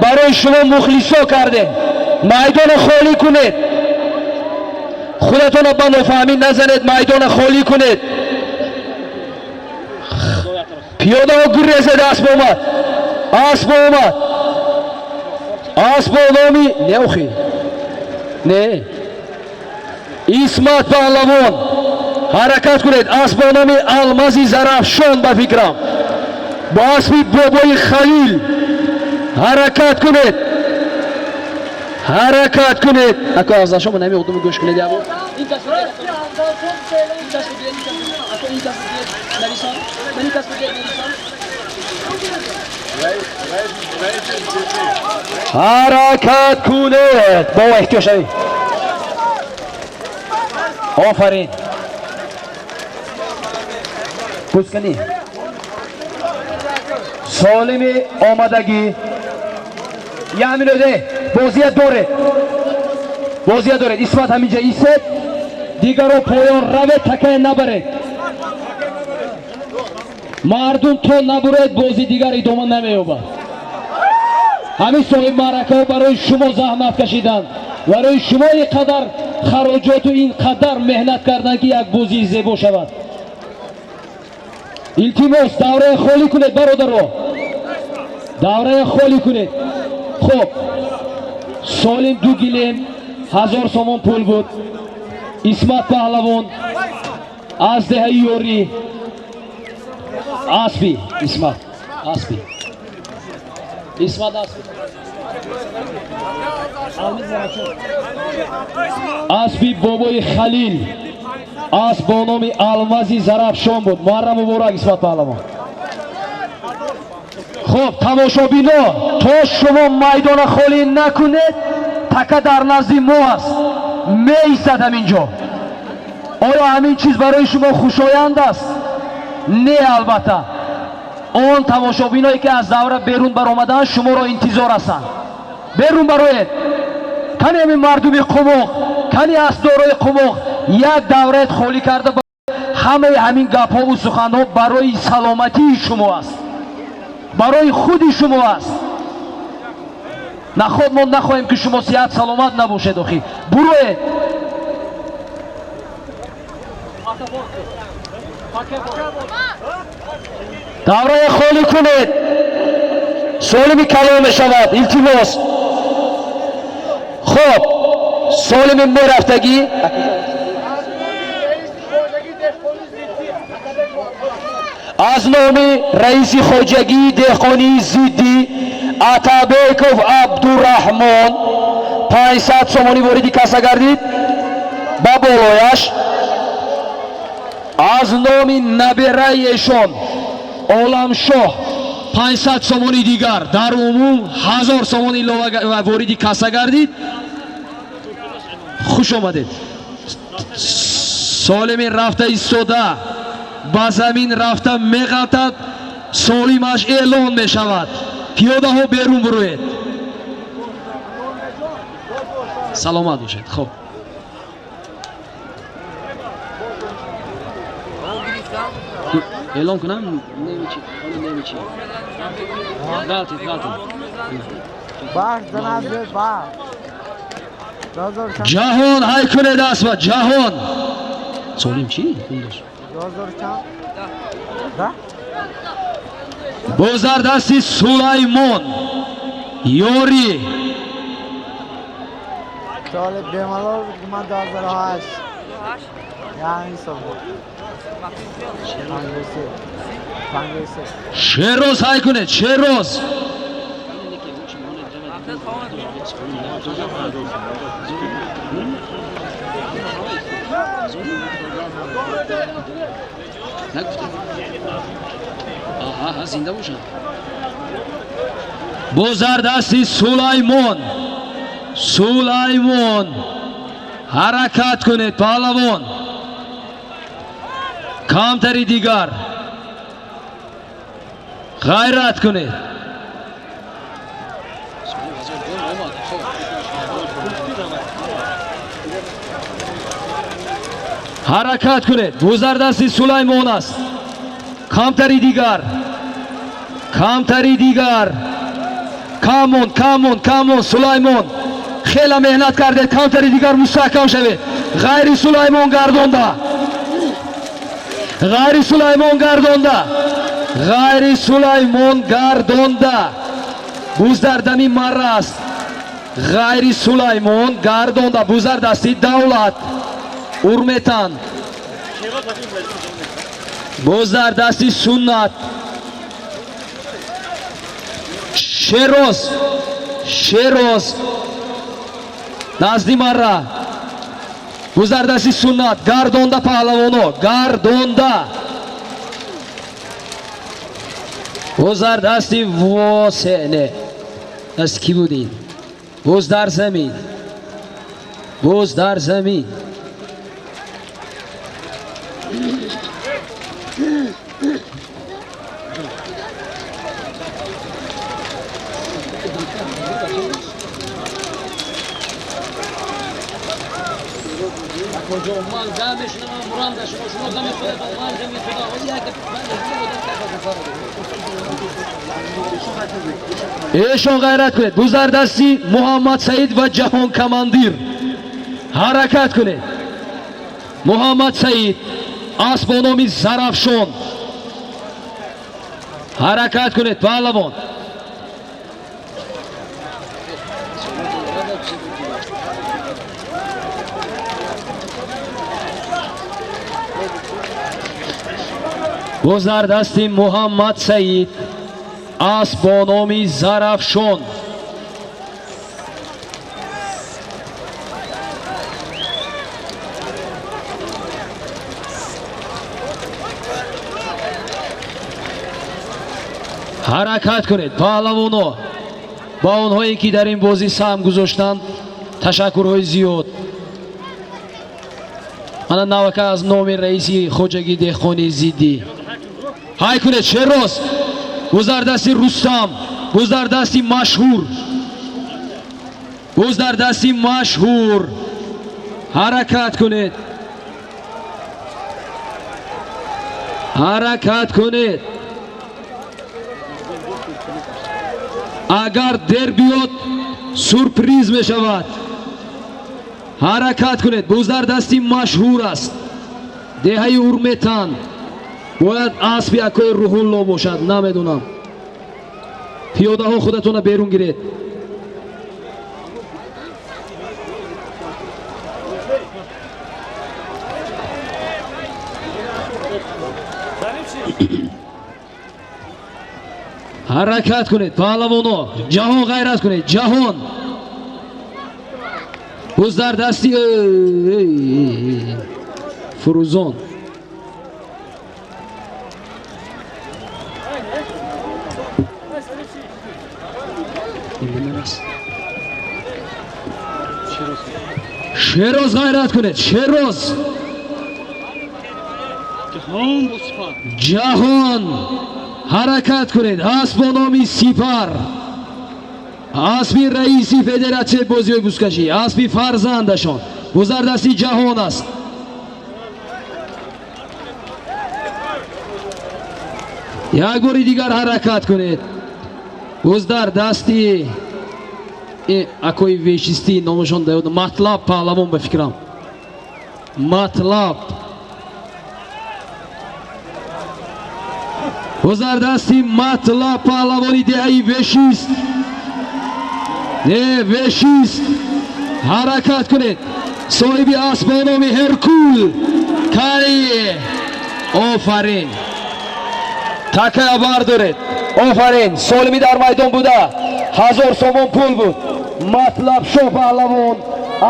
برای شما مخلصا کرده میدان خالی کنید خودتون با نفهمی نزنید میدان خالی کنید پیاده ها گریزید اسب اومد اسب اومد اسب نامی نه نه اسمت پهلوان حرکت کنید اسب نامی المازی زرافشان به فکرم با اسبی بابای خلیل حرکت کنید حرکت کنید اکو از شما نمی خودمون گوش کنید یا این کس حرکت کنید با احتیاج شوید آفرین پوست کنی سالم آمدگی یه همین ده بازیه داره اسمت همینجا ایست دیگر رو پایان روه تکه نبرید مردم تو نبرید بازی دیگر ادامه نمی‌یابد همین صاحب معرکه برای شما زحمت کشیدن برای شما اینقدر خراجات و اینقدر مهنت کردن که یک بازی زیبا شود التماس دوره خالی کنید برادرها دوره خالی کنید خب سالم دو گلم 1000 سومان پول بود اسمت پهلوان از دهه یوری اسبی اسمت اسبی اسبی بابای خلیل اسب با نام المازی زرافشان بود محرم مبارک اسمت پهلوان خب تماشابینا تا شما میدان خالی نکنید تکه در نزد ما است می ایستد همینجا آیا همین چیز برای شما خوشایند است نه البته آن تماشابینایی که از دوره بیرون برآمدن شما را انتظار هستند بیرون برایید کنی همین مردمی قماق کنی از دارای قماق یک دوره خالی کرده همه همین گپ ها و سخن ها برای سلامتی شما است برای خود شما است نخود ما نخواهیم که شما صحت سلامت نباشید آخی بروید давраи холӣ кунед. солими калон мешавад. илтимос. хуб, солими мерафтагӣ. аз номи раиси хоҷагии деҳқонии зиддӣ Атабеков Абдураҳмон 500 сомонӣ вориди касса гардид ба болояш. аз номи набераи эшон Оламшоҳ 500 сомони дигар, дар умум 1000 сомон илова вориди касса гардид. хуш омадед. солими рафта истода ба замин рафта меғалтад, солимаш эълон мешавад. пиёдаҳо берун бироед. саломат бошед. хуб, эълон кунам. немичи галтид. ҷаҳон ҳай кунед асба. ҷаҳон солим чӣ? бо зардасти Сулаймон ёри шероз ҳай кунед. шероз зинда бошад. бо зардасти Сулаймон ҳаракат кунед паҳлавон. камтари дигар ғайрат кунед. ҳаракат кунед. бо зардасти Сулаймон аст. камтари дигар. камон. Сулаймон хела меҳнат кардед. камтари дигар мустаҳкам шавед. ғайри Сулаймон гардонда. буздардами марра аст. ғайри Сулаймон гардонда. бузардасти Давлат Урметан. буздардасти Суннат. шероз назди марра. бузардасти Суннат. гардонда паҳлавоно. гардонда. бузардасти Восене. аз кӣ будин? боз дар замин. эшон ғайрат кунед. бузардасти Муҳаммад Саид ва Ҷаҳон командир ҳаракат кунед. Муҳаммад Саид асб бо номи Зарафшон ҳаракат кунед паҳлавон. бо зардасти Муҳаммад Саид асб бо номи Зарафшон ҳаракат кунед паҳлавоно. ба онҳое ки дар ин бозӣ саҳм гузоштанд ташаккурҳои зиёд. мана навака аз номи раиси хоҷагии деҳқонии зиддӣ ҳай кунед. шероз буздардасти Рустам. буздардасти Машҳур. ҳаракат кунед. агар дер биёд сюрприз мешавад. ҳаракат кунед. буздардасти Машҳур аст. деҳаи Урметан. باید اسب یکای روح الله باشد. نمیدونم پیاده ها خودتون بیرون گیرید. حرکت کنید پهلوانا. جهان غیرت کنید. جهان بوز در دستی فروزان. شیراز غیرت کنید. شیراز جهان حرکت کنید. اسب با نام سپر، اسب رئیسی فدراسیون بازی بوسکشی، اسب فرزندشان گذردستی جهان است. یک بار دیگر حرکت کنید. گذر دستی اکوی ویشیستی نامشان داود. مطلب پهلوان به فکرم. مطلب گذر دستی مطلب پهلوانی دهی ویشیست. نه ویشیست. حرکت کنید. صاحب اسب به نام هرکول کاری. آفرین. تکه بردارید. آفرین. سالمی در میدان بوده. 1000 سوم پول بود. مطلب شو پهلوان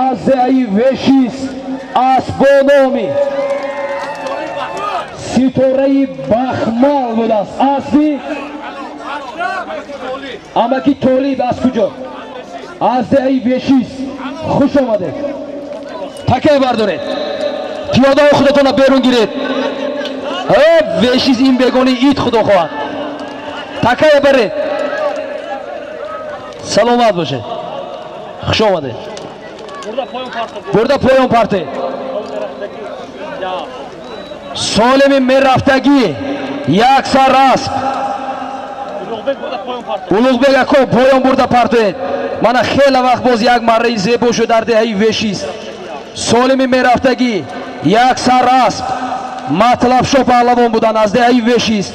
از دهی ویشیست. اسبانامی ستاره بخمال بود است. اسبی اما کی تولید از کجا؟ از دهی ویشیست. خوش آمده. تکه بردارید. پیاده ها خودتون بیرون گیرید. ویشیست این بگونی ایت خدا خواهد. تکه برید. سلامت باشه. خوش آمده. برده پایان پارته. سالم میرفتگی یک سر اسب. اولوغبگ اکو پایان برده پارته. من خیلی وقت باز یک مره زیبا شد در دهی ویشیست. سالم میرفتگی یک سر اسب. مطلب شو پهلوان بودن از دهی ویشیست.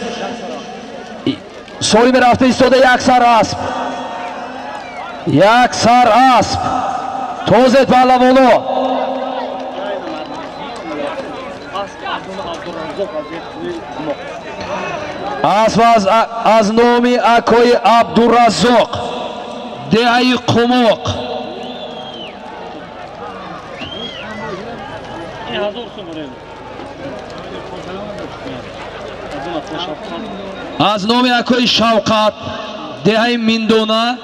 سالم رفته ایستاده یک سر اسب. یک سر اسب. توزید پهلوانا. اسب از نام اکای عبدالرزاق دهی قماق. از نام اکای شوقت دهی میندونه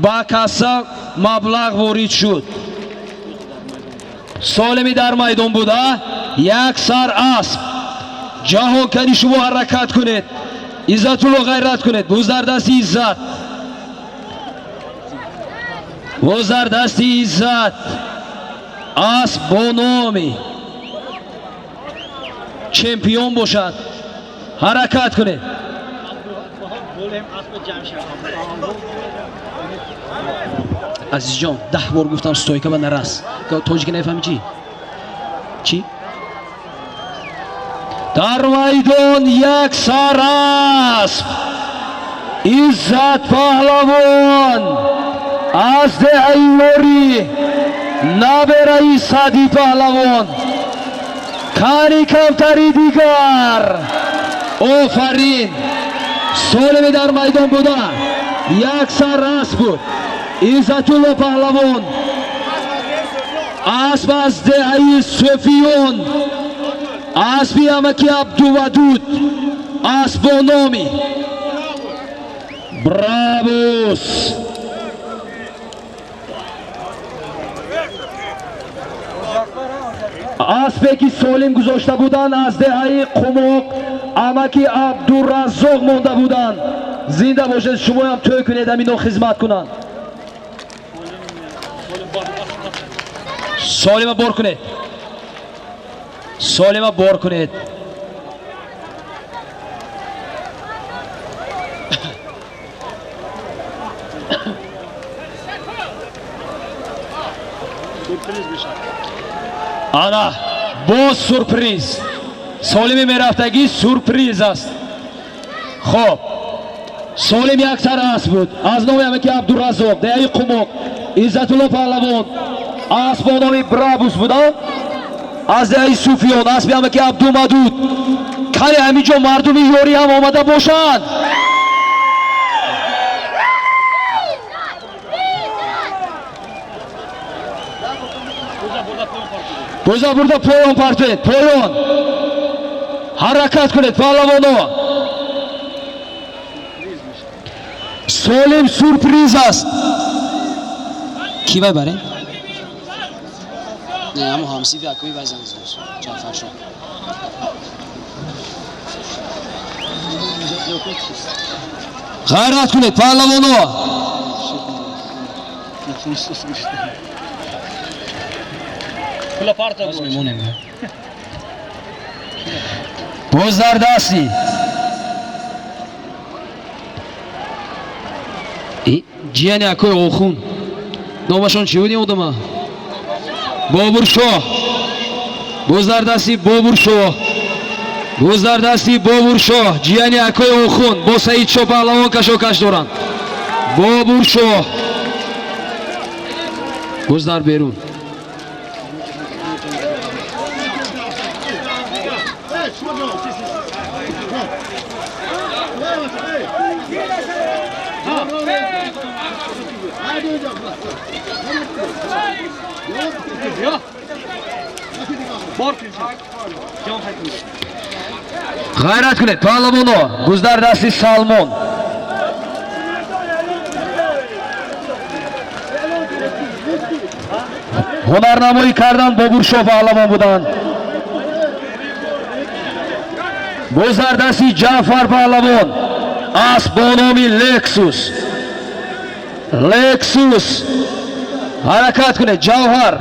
با کسا مبلغ وارد شد. سالمی در میدان بوده. یک سر اسب. جهان کنی شما حرکت کنید. عزت رو غیرت کنید. بوزر دستی عزت. بوزر دستی عزت. اسب با نامی چمپیون باشد. حرکت کنید. عزیز جان 10 بار گفتم ستویکا به نرس. توجیه نفهمی چی؟ در میدان یک سر اسب. عزت پهلوان از ده ایواری نبرای صدی پهلوان. کاری کمتری دیگر. آفرین. سالمی در میدان بوده. یک سر اسب بود. عزت الله پهلوان اسب از دهی صوفیان. اسبی امکی عبدالودود. اسب با نامی. براووس. اسبی که سالم گذاشته بودن از دهی قماق امکی عبدالرزاق مانده بودن. زنده باشد. شما هم توی کنید همین خدمت کنند. سالم بار کنید. سالم بار کنید. آنا باز سورپریز. Solimi meraftagi sürpriz است. خب سولیم یک سر اسب بود از نام امکی عبدالرزاق دهی قمق عزت الله پهلوان اسب با نام برابوس بودن از دهی صوفیان اسب امکی عبدالمدود کنی همینجا مردمی یاری هم آمده باشند بوزا burada پایان پرتید پایان حرکت کنید پهلوانا سولیم سورپریز است کی ببره؟ نه اما همسی و اکوی بزن زنش جعفر شد غیرت کنید پهلوانا باز در دستی جیانی اکوی اوخون نامشان چی بودیم آدم بابور شاه باز در دستی بابور شاه باز در دستی بابور شاه جیانی اکوی اوخون با سعید شاه پهلوان کشاکش دارن بابور شاه باز در بیرون غیرت کنید پهلوانا باز در دستی سلمان هنرنمایی کردن بابور شاه پهلوان بودند باز در دستی جعفر پهلوان اسب با نام لکسوس حرکت کنید جوهر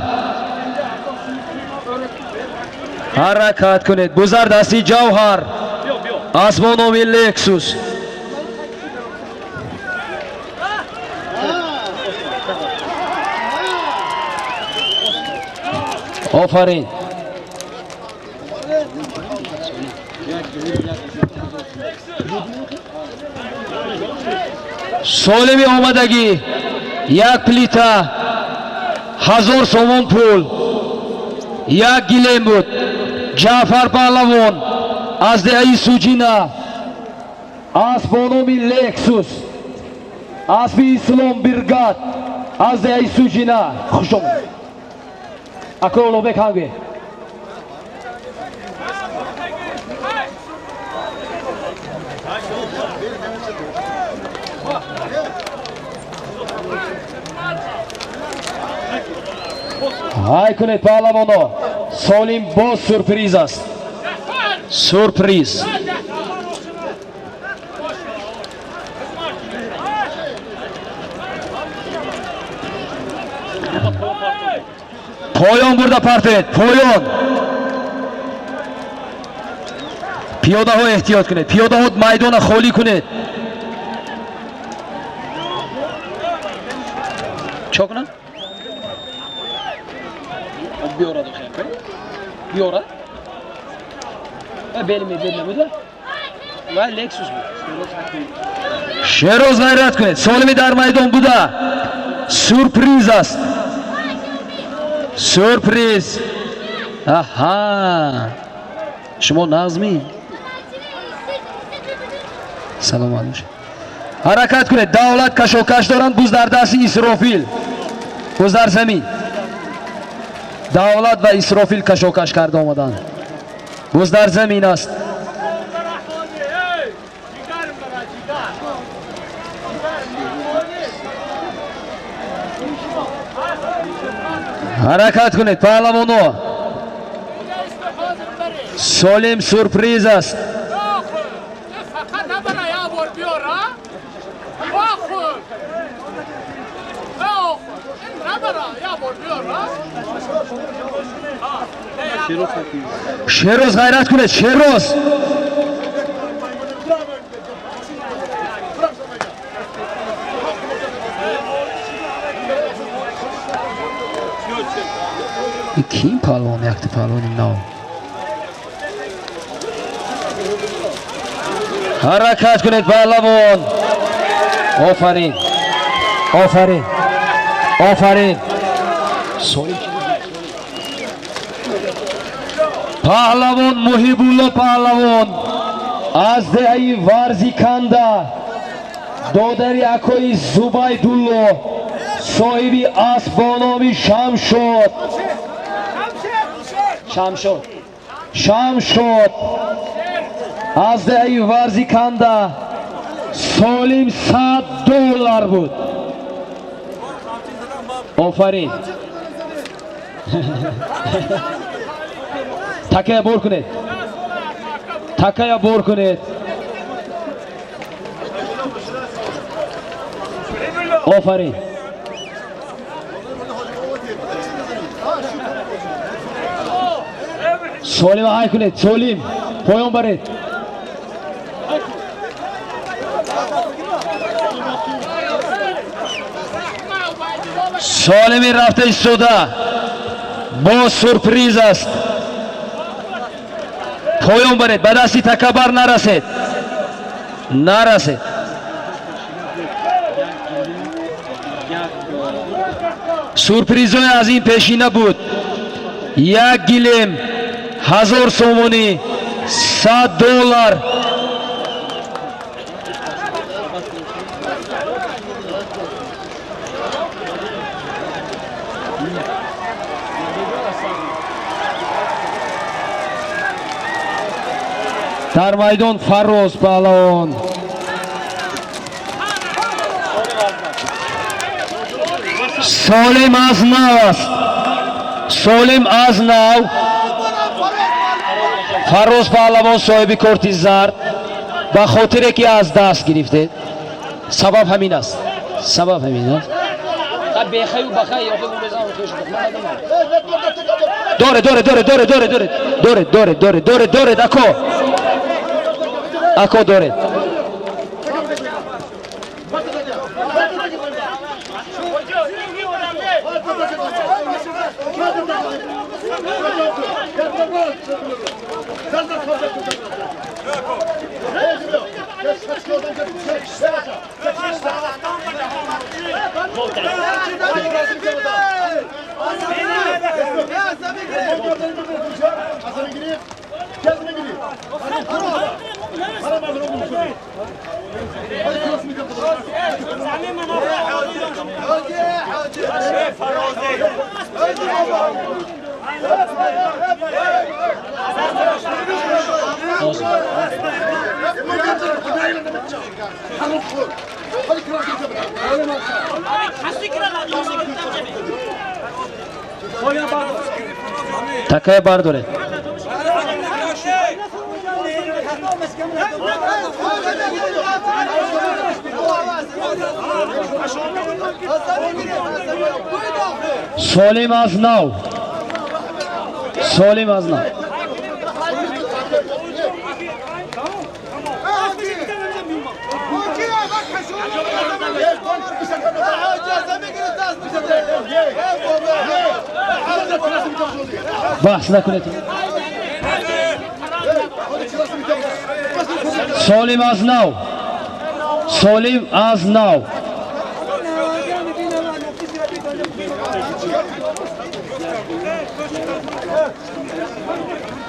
حرکت کنید باز در دستی جوهر اسب با نام لکسوس آفرین سولمی آمدگی یک پلیتا 1000 سومون پول یک گیلم بود جعفر پهلوان از دهی سوجینا اسب با نام لکسوس اسب اسلام برگاد از دهی سوجینا خوش آمد اکو اولو بکنگه های کنید پهلوانا سولیم باز سورپریز است سورپریز پایان برده پرتید پایان پیاده ها احتیاط کنید پیاده ها میدان خالی کنید چه کنم؟ بیارد خیلی بیارد و belli بوده و لکسوس بود شیروز غیرت کنید سالمی در میدان بوده سورپریز است سورپریز آها شما نظمی سلام علیکم حرکت کنید دولت کشاکش دارند بوز در دست اسرافیل بوز در زمین دولت و اسرافیل کشاکش کرده آمدند بوز در زمین است حرکت کنید پهلوانو سولیم سورپریز است شیروز غیرت کنید شیروز کیم پهلوان یکت پهلوانی نو حرکت کنید پهلوان. آفرین آفرین آفرین. پهلوان محیب الله پهلوان از دهی ورزیکنده دادری اکوی زبیدالله صاحبی اسب با نام شمشاد از دهی ورزیکنده سالم $100 بود. آفرین. تکه بور کنید. تکه بور کنید. آفرین. سالم های کنید. سالم پایان برید. سالمی رفته ایستاده با سورپریز است. پایان برید. به دستی تکبر نرسید. سورپریزهای از این پیشینه بود. یک گلیم 1000 سومونی $100. در میدان فراز پهلوان. سالم از نو است. سالم از نو. فراز پهلوان صاحب کارت زرد به خاطر که از دست گرفته. سبب همین است. داره اکو داره. تکه برداره. سالم از نو. بحث نکنید. سالم از نو.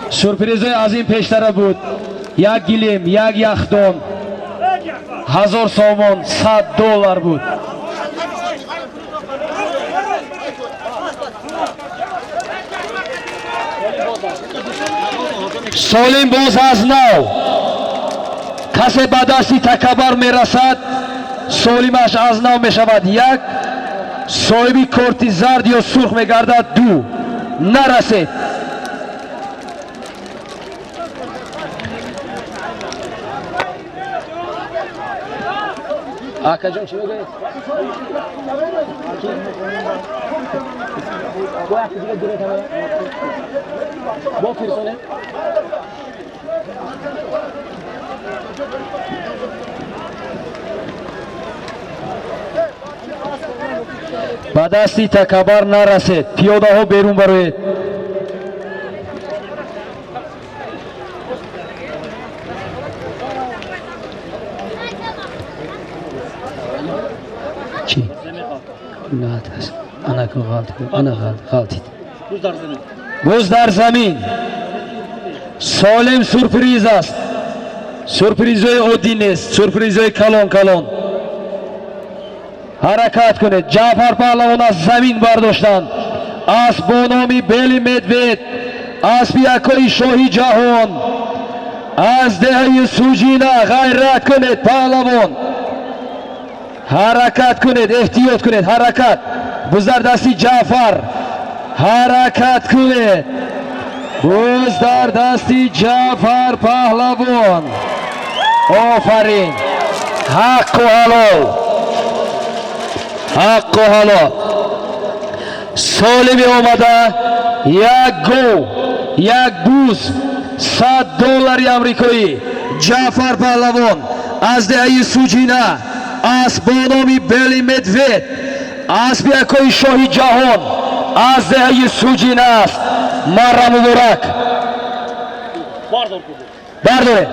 سورپریزهای از این پیشتر بود. یک گلیم، یک یخدان 1000 سومون $100 بود. سالم باز از نو. کسی به دستی تکبر میرسد سالمش از نو میشود. یک صاحبی کارت زرد یا سرخ میگردد. 2 نرسید. آقا جان چی میگوید؟ با فرسانه با دستی تکبر نرسید. پیاده ها بیرون بروید. غلط است. انا کو غلط کو. انا غلطید. بوز در زمین. سالم سورپریز است. سورپریزهای عادی نیست. سورپریزهای کلان. حرکت کنید. جعفر پهلوان از زمین برداشتند. اسب با نام بیلی مدوید، اسب یکای شاهی جهان، از دهه سوجینا. غیرت کنید پهلوان. حرکت کنید. احتیاط کنید. حرکت. بوز در دستی جعفر. حرکت کنید. بوز در دستی جعفر پهلوان. آفرین. حق و حلال. حق و حلال. سالمی آمده. یک گو، یک بوز، $100 امریکایی. جعفر پهلوان از دهه سوجینا، اسب با نام بیلی مدوید، اسب یکای شاهی جهان، از دهه سوجینا است. مرا مبارک. برداره.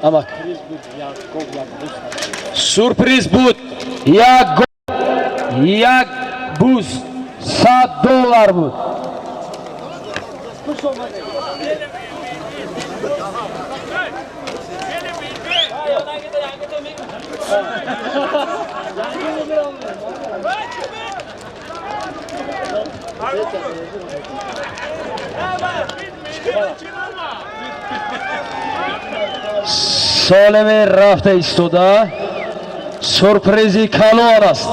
امک. سورپریز بود. یک گو، یک بوز، $100 بود. سالم رفته ایستاده. سورپریزی کلان است.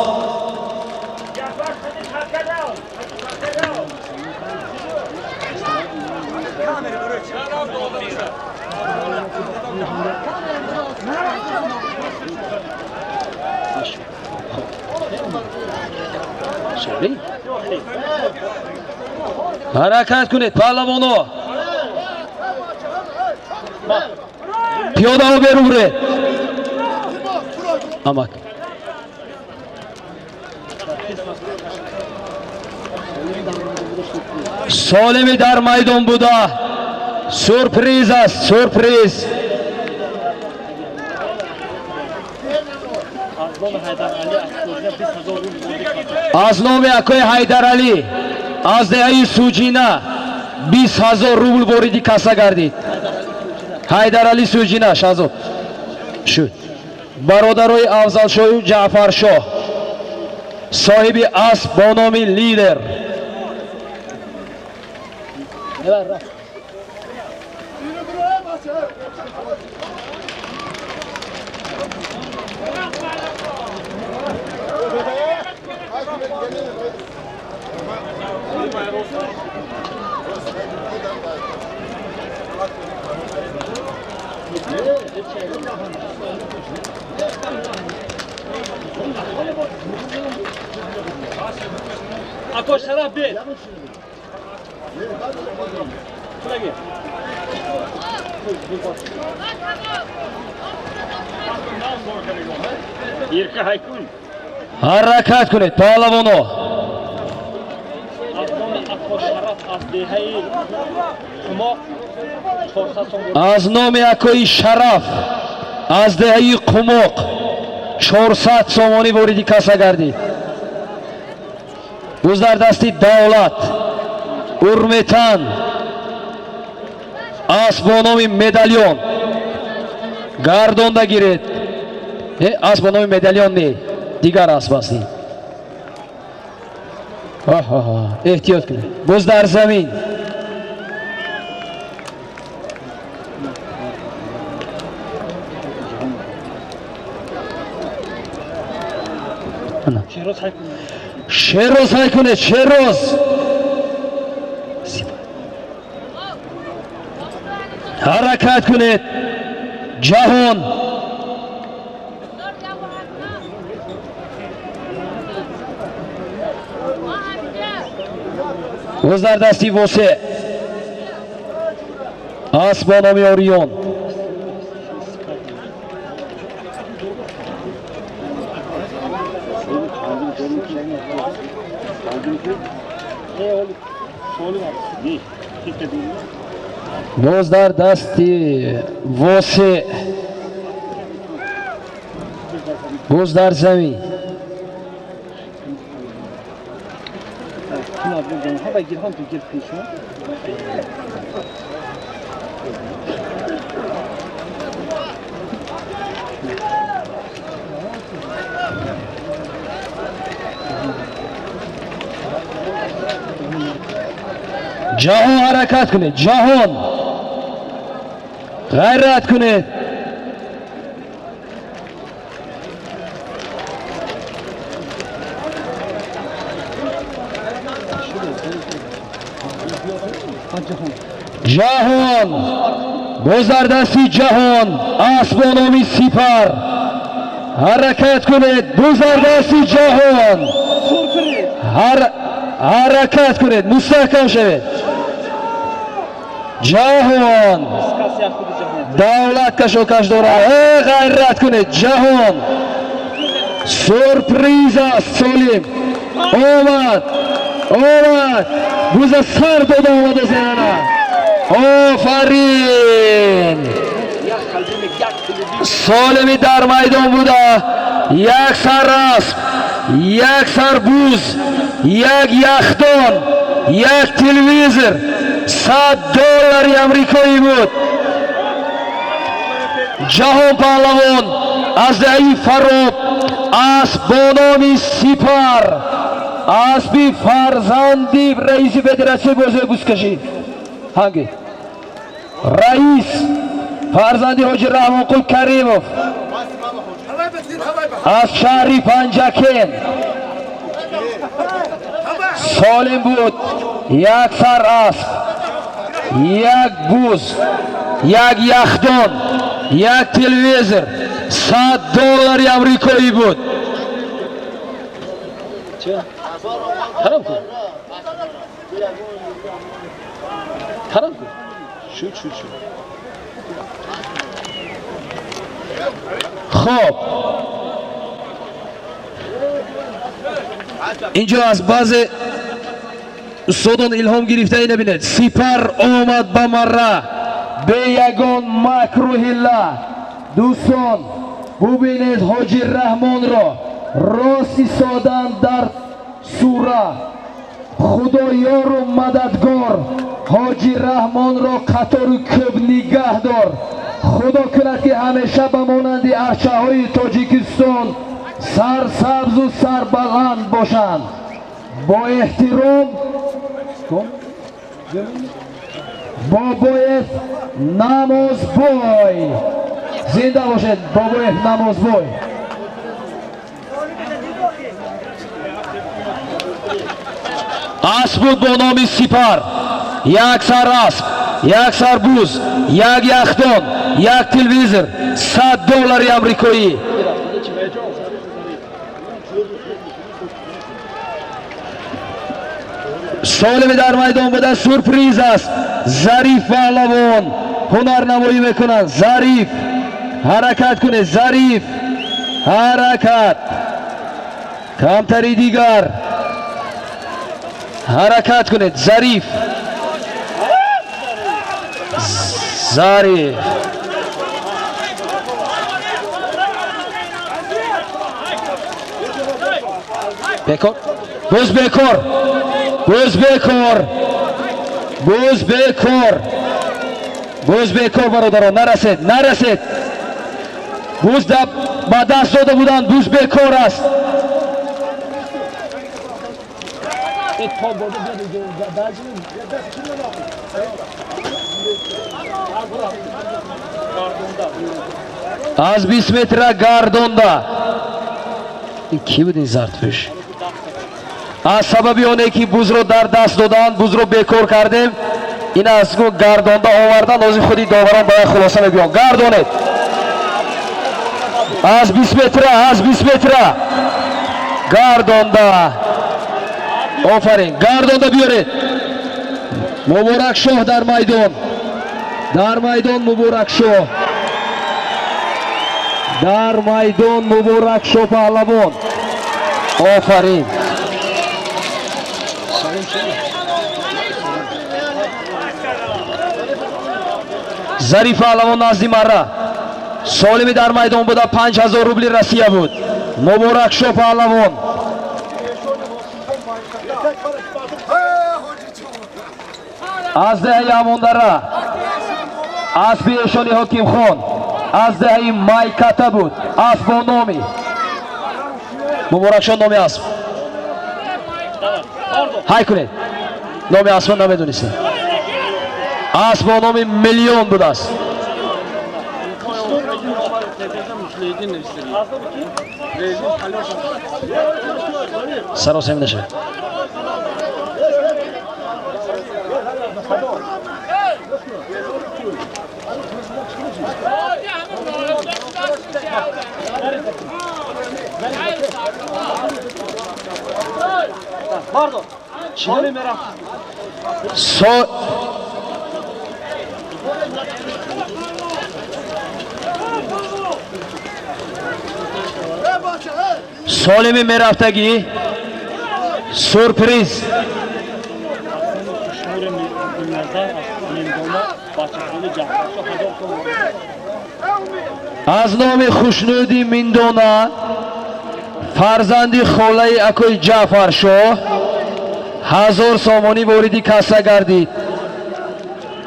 حرکت کنید پهلوانو. پیاده ها برو بره. امک. سالمی در میدان بوده. سورپریز است. سورپریز. از نام اکای حیدر علی از دهه سوجینا $20,000 بریدی کسا گردید. حیدر علی سوجینا شازو شد. برادرای افضل شاه و جعفر شاه صاحب اسب با نام لیدر. Ako şarap bir. Yirka haykun. حرکت کنید پهلوانو. از نام اکای شرف از دهه قماق 400 سامانی بریدی کسا گردید. بوز در دستی دولت ارمتن اسب با نام مدالیون گردانده گیرید. اسب با نام مدالیون نه دیگر اسب هستی. احتیاط کنید. بوز در زمین. شیروز های کنید. شیروز. حرکت کنید. جهان. بوز در دستی واسه اسب با نام اوریون. باز در دستی واسه باز در زمین جهان حرکت کنید جهان غیرت کنید جهان باز در دستی جهان اسبانامی سپر حرکت کنید باز در دستی جهان حرکت کنید مستحکم شوید جهان دولت کشوکش داره غیرت کنید جهان سورپریز است سالم آمد بوز سر داده آمده زنه آفرین سالمی در میدان بوده یک سر رسم یک سر بوز یک یخدان یک تلویزر $100 امریکایی بود جهان پهلوان از دهی فراب اسبانامی سپر اسبی فرزندی رئیس فدراسیون بازی بوزکشی هنگی رئیس فرزندی حاجی رحمان قل کریموف از شهری پنجکین سالم بود یک سر اسب یک بوز یک یخدان یک تلویزر $100 امریکایی بود حرام کن حرام کن شوت خب اینجا از بعض استادان الهام گرفته ای نبینید سپر آمد به مره به یگان مکر و حیله دوستان ببینید حاجی رحمان را راست ایستادن در سوره خدا یار و مددگار حاجی رحمان را قطار و کب نگه دار خدا کند که همیشه به مانند ارچه های تاجیکستان سرسبز و سربلند باشند با احترام بابای نمازبای زنده باشد بابای نمازبای اسب بود با نام سپر یک سر اسب یک سر بوز یک یخدان یک تلویزر $100 امریکایی سالم در میدان بوده سورپریز است ظریف پهلوان هنرنمایی میکنند ظریف حرکت کنه ظریف حرکت کمتری دیگر حرکت کنید ظریف ظریف بکن بوز بکر بوز بکر بوز بکر بوز بکر برادران نرسید بوز با دست داده بودن بوز بکر است از 20 متر گردونده این کی بود این زرتفش از سببی اونه که بوز رو در دست دادن بوز رو بکر کردیم این از گردونده آوردن از خودی داوران باید خلاصه میگویم گردونید از 20 متر گردونده آفرین گردونده بیارید مبارک شاه در میدان مبارک شاه در میدان مبارک شاه پهلوان آفرین Zarif Pahlavon nazdi marra. Solimi dar maydon buda 5000 rubli Rossiya bud. Muborak Sho Pahlavon. از دهه اموندره از پیشانی حکیم خان از دهه مای کتا بود اسب با نامی مبارک شد نامی اسب های کنید نامی اسب نمیدونیسته اسب با نامی میلیون بود است سراسیم نشه Pardon. Çiğne merak. Solimi meraftagi sürpriz. از نام خوشنودی میندونا فرزندی خولای اکوی جعفر شاه 1000 سامانی واردی کاسا گردید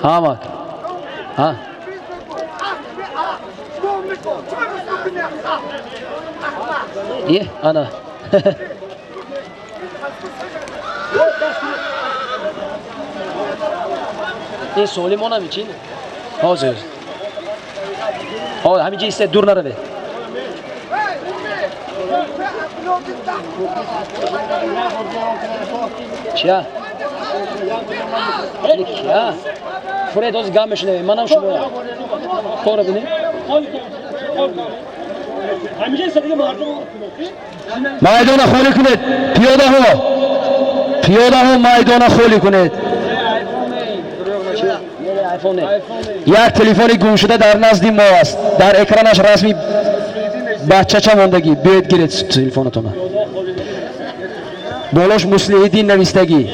همک ها یه انا این سولیم میچینه حاضر همینجا ایسته دور نره چیا؟ چیا؟ فرید از گامش نمی منم شما کار بینی؟ همینجا ایسته دیگه مردم میدان خالی کنید پیاده ها میدان خالی کنید یک تلفن گم شده در نزد ما است در اکرانش رسمی بچه چه ماندگی بیاید گیرید تلفنتون بالاش مسلحیدین نویستگی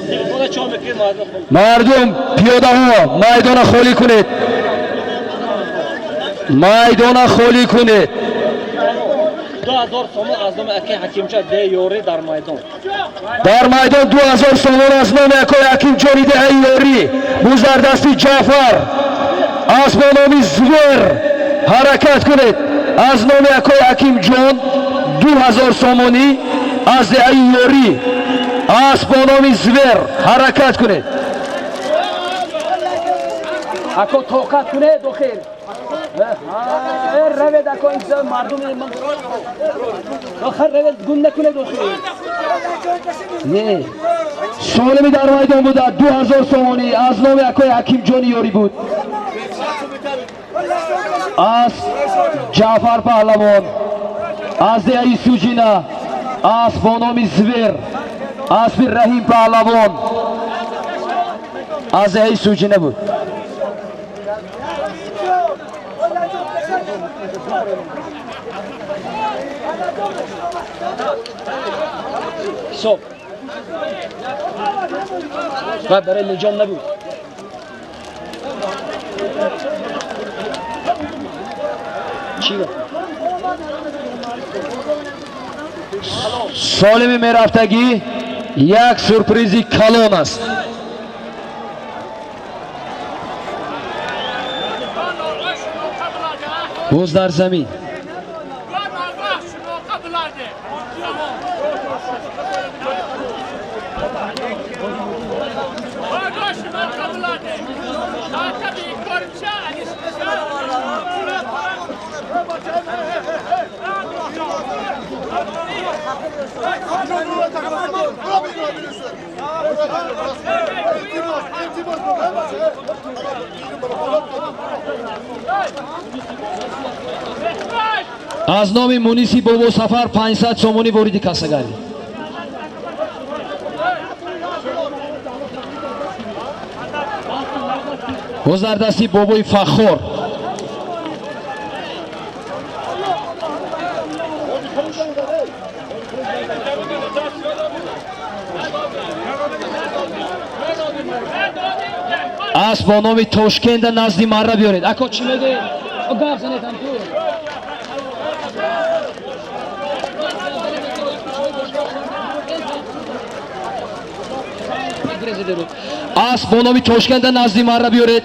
مردم پیاده ها میدان خالی کنید میدان خالی کنید 2000 سومون از نام اکی حکیمچه ده یوری در میدان در میدان 2000 سومون از نام اکی حکیمچه ده یوری بزرگدستی جعفر از نام زور حرکت کنید از نام اکی حکیم جان 2000 سومونی از ده یوری از نام زور حرکت کنید اکو توقت کنید دخیر روید اکو اینجا مردم آخر روید گون نکنه دخیر نه سالمی در میدان بوده 2000 سومانی از نام اکو حکیم جان یوری بود از جعفر پهلوان از دهی سوجینا از بانام زور از پیر رحیم پهلوان از دهی سوجینا بود صبح و برای لجام نبود چی گفت؟ سالمی میرفتگی یک سورپریزی کلان است بوز در زمین از نام مونیسی بابا سفر 500 سومونی واردی کاسا گردید گذردستی بابای فخور اسب با نام تاشکند نزدی مره بیارید. اکا چی میگه؟ گفت زنید هم تو. اسب با نام تاشکند نزدی مره بیارید.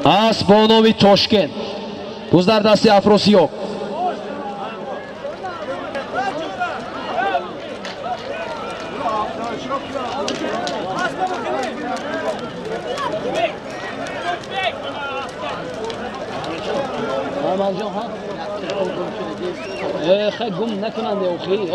اسب با نام تاشکند بوز در دستی افراسیاب. خیلی گم نکنند اوخی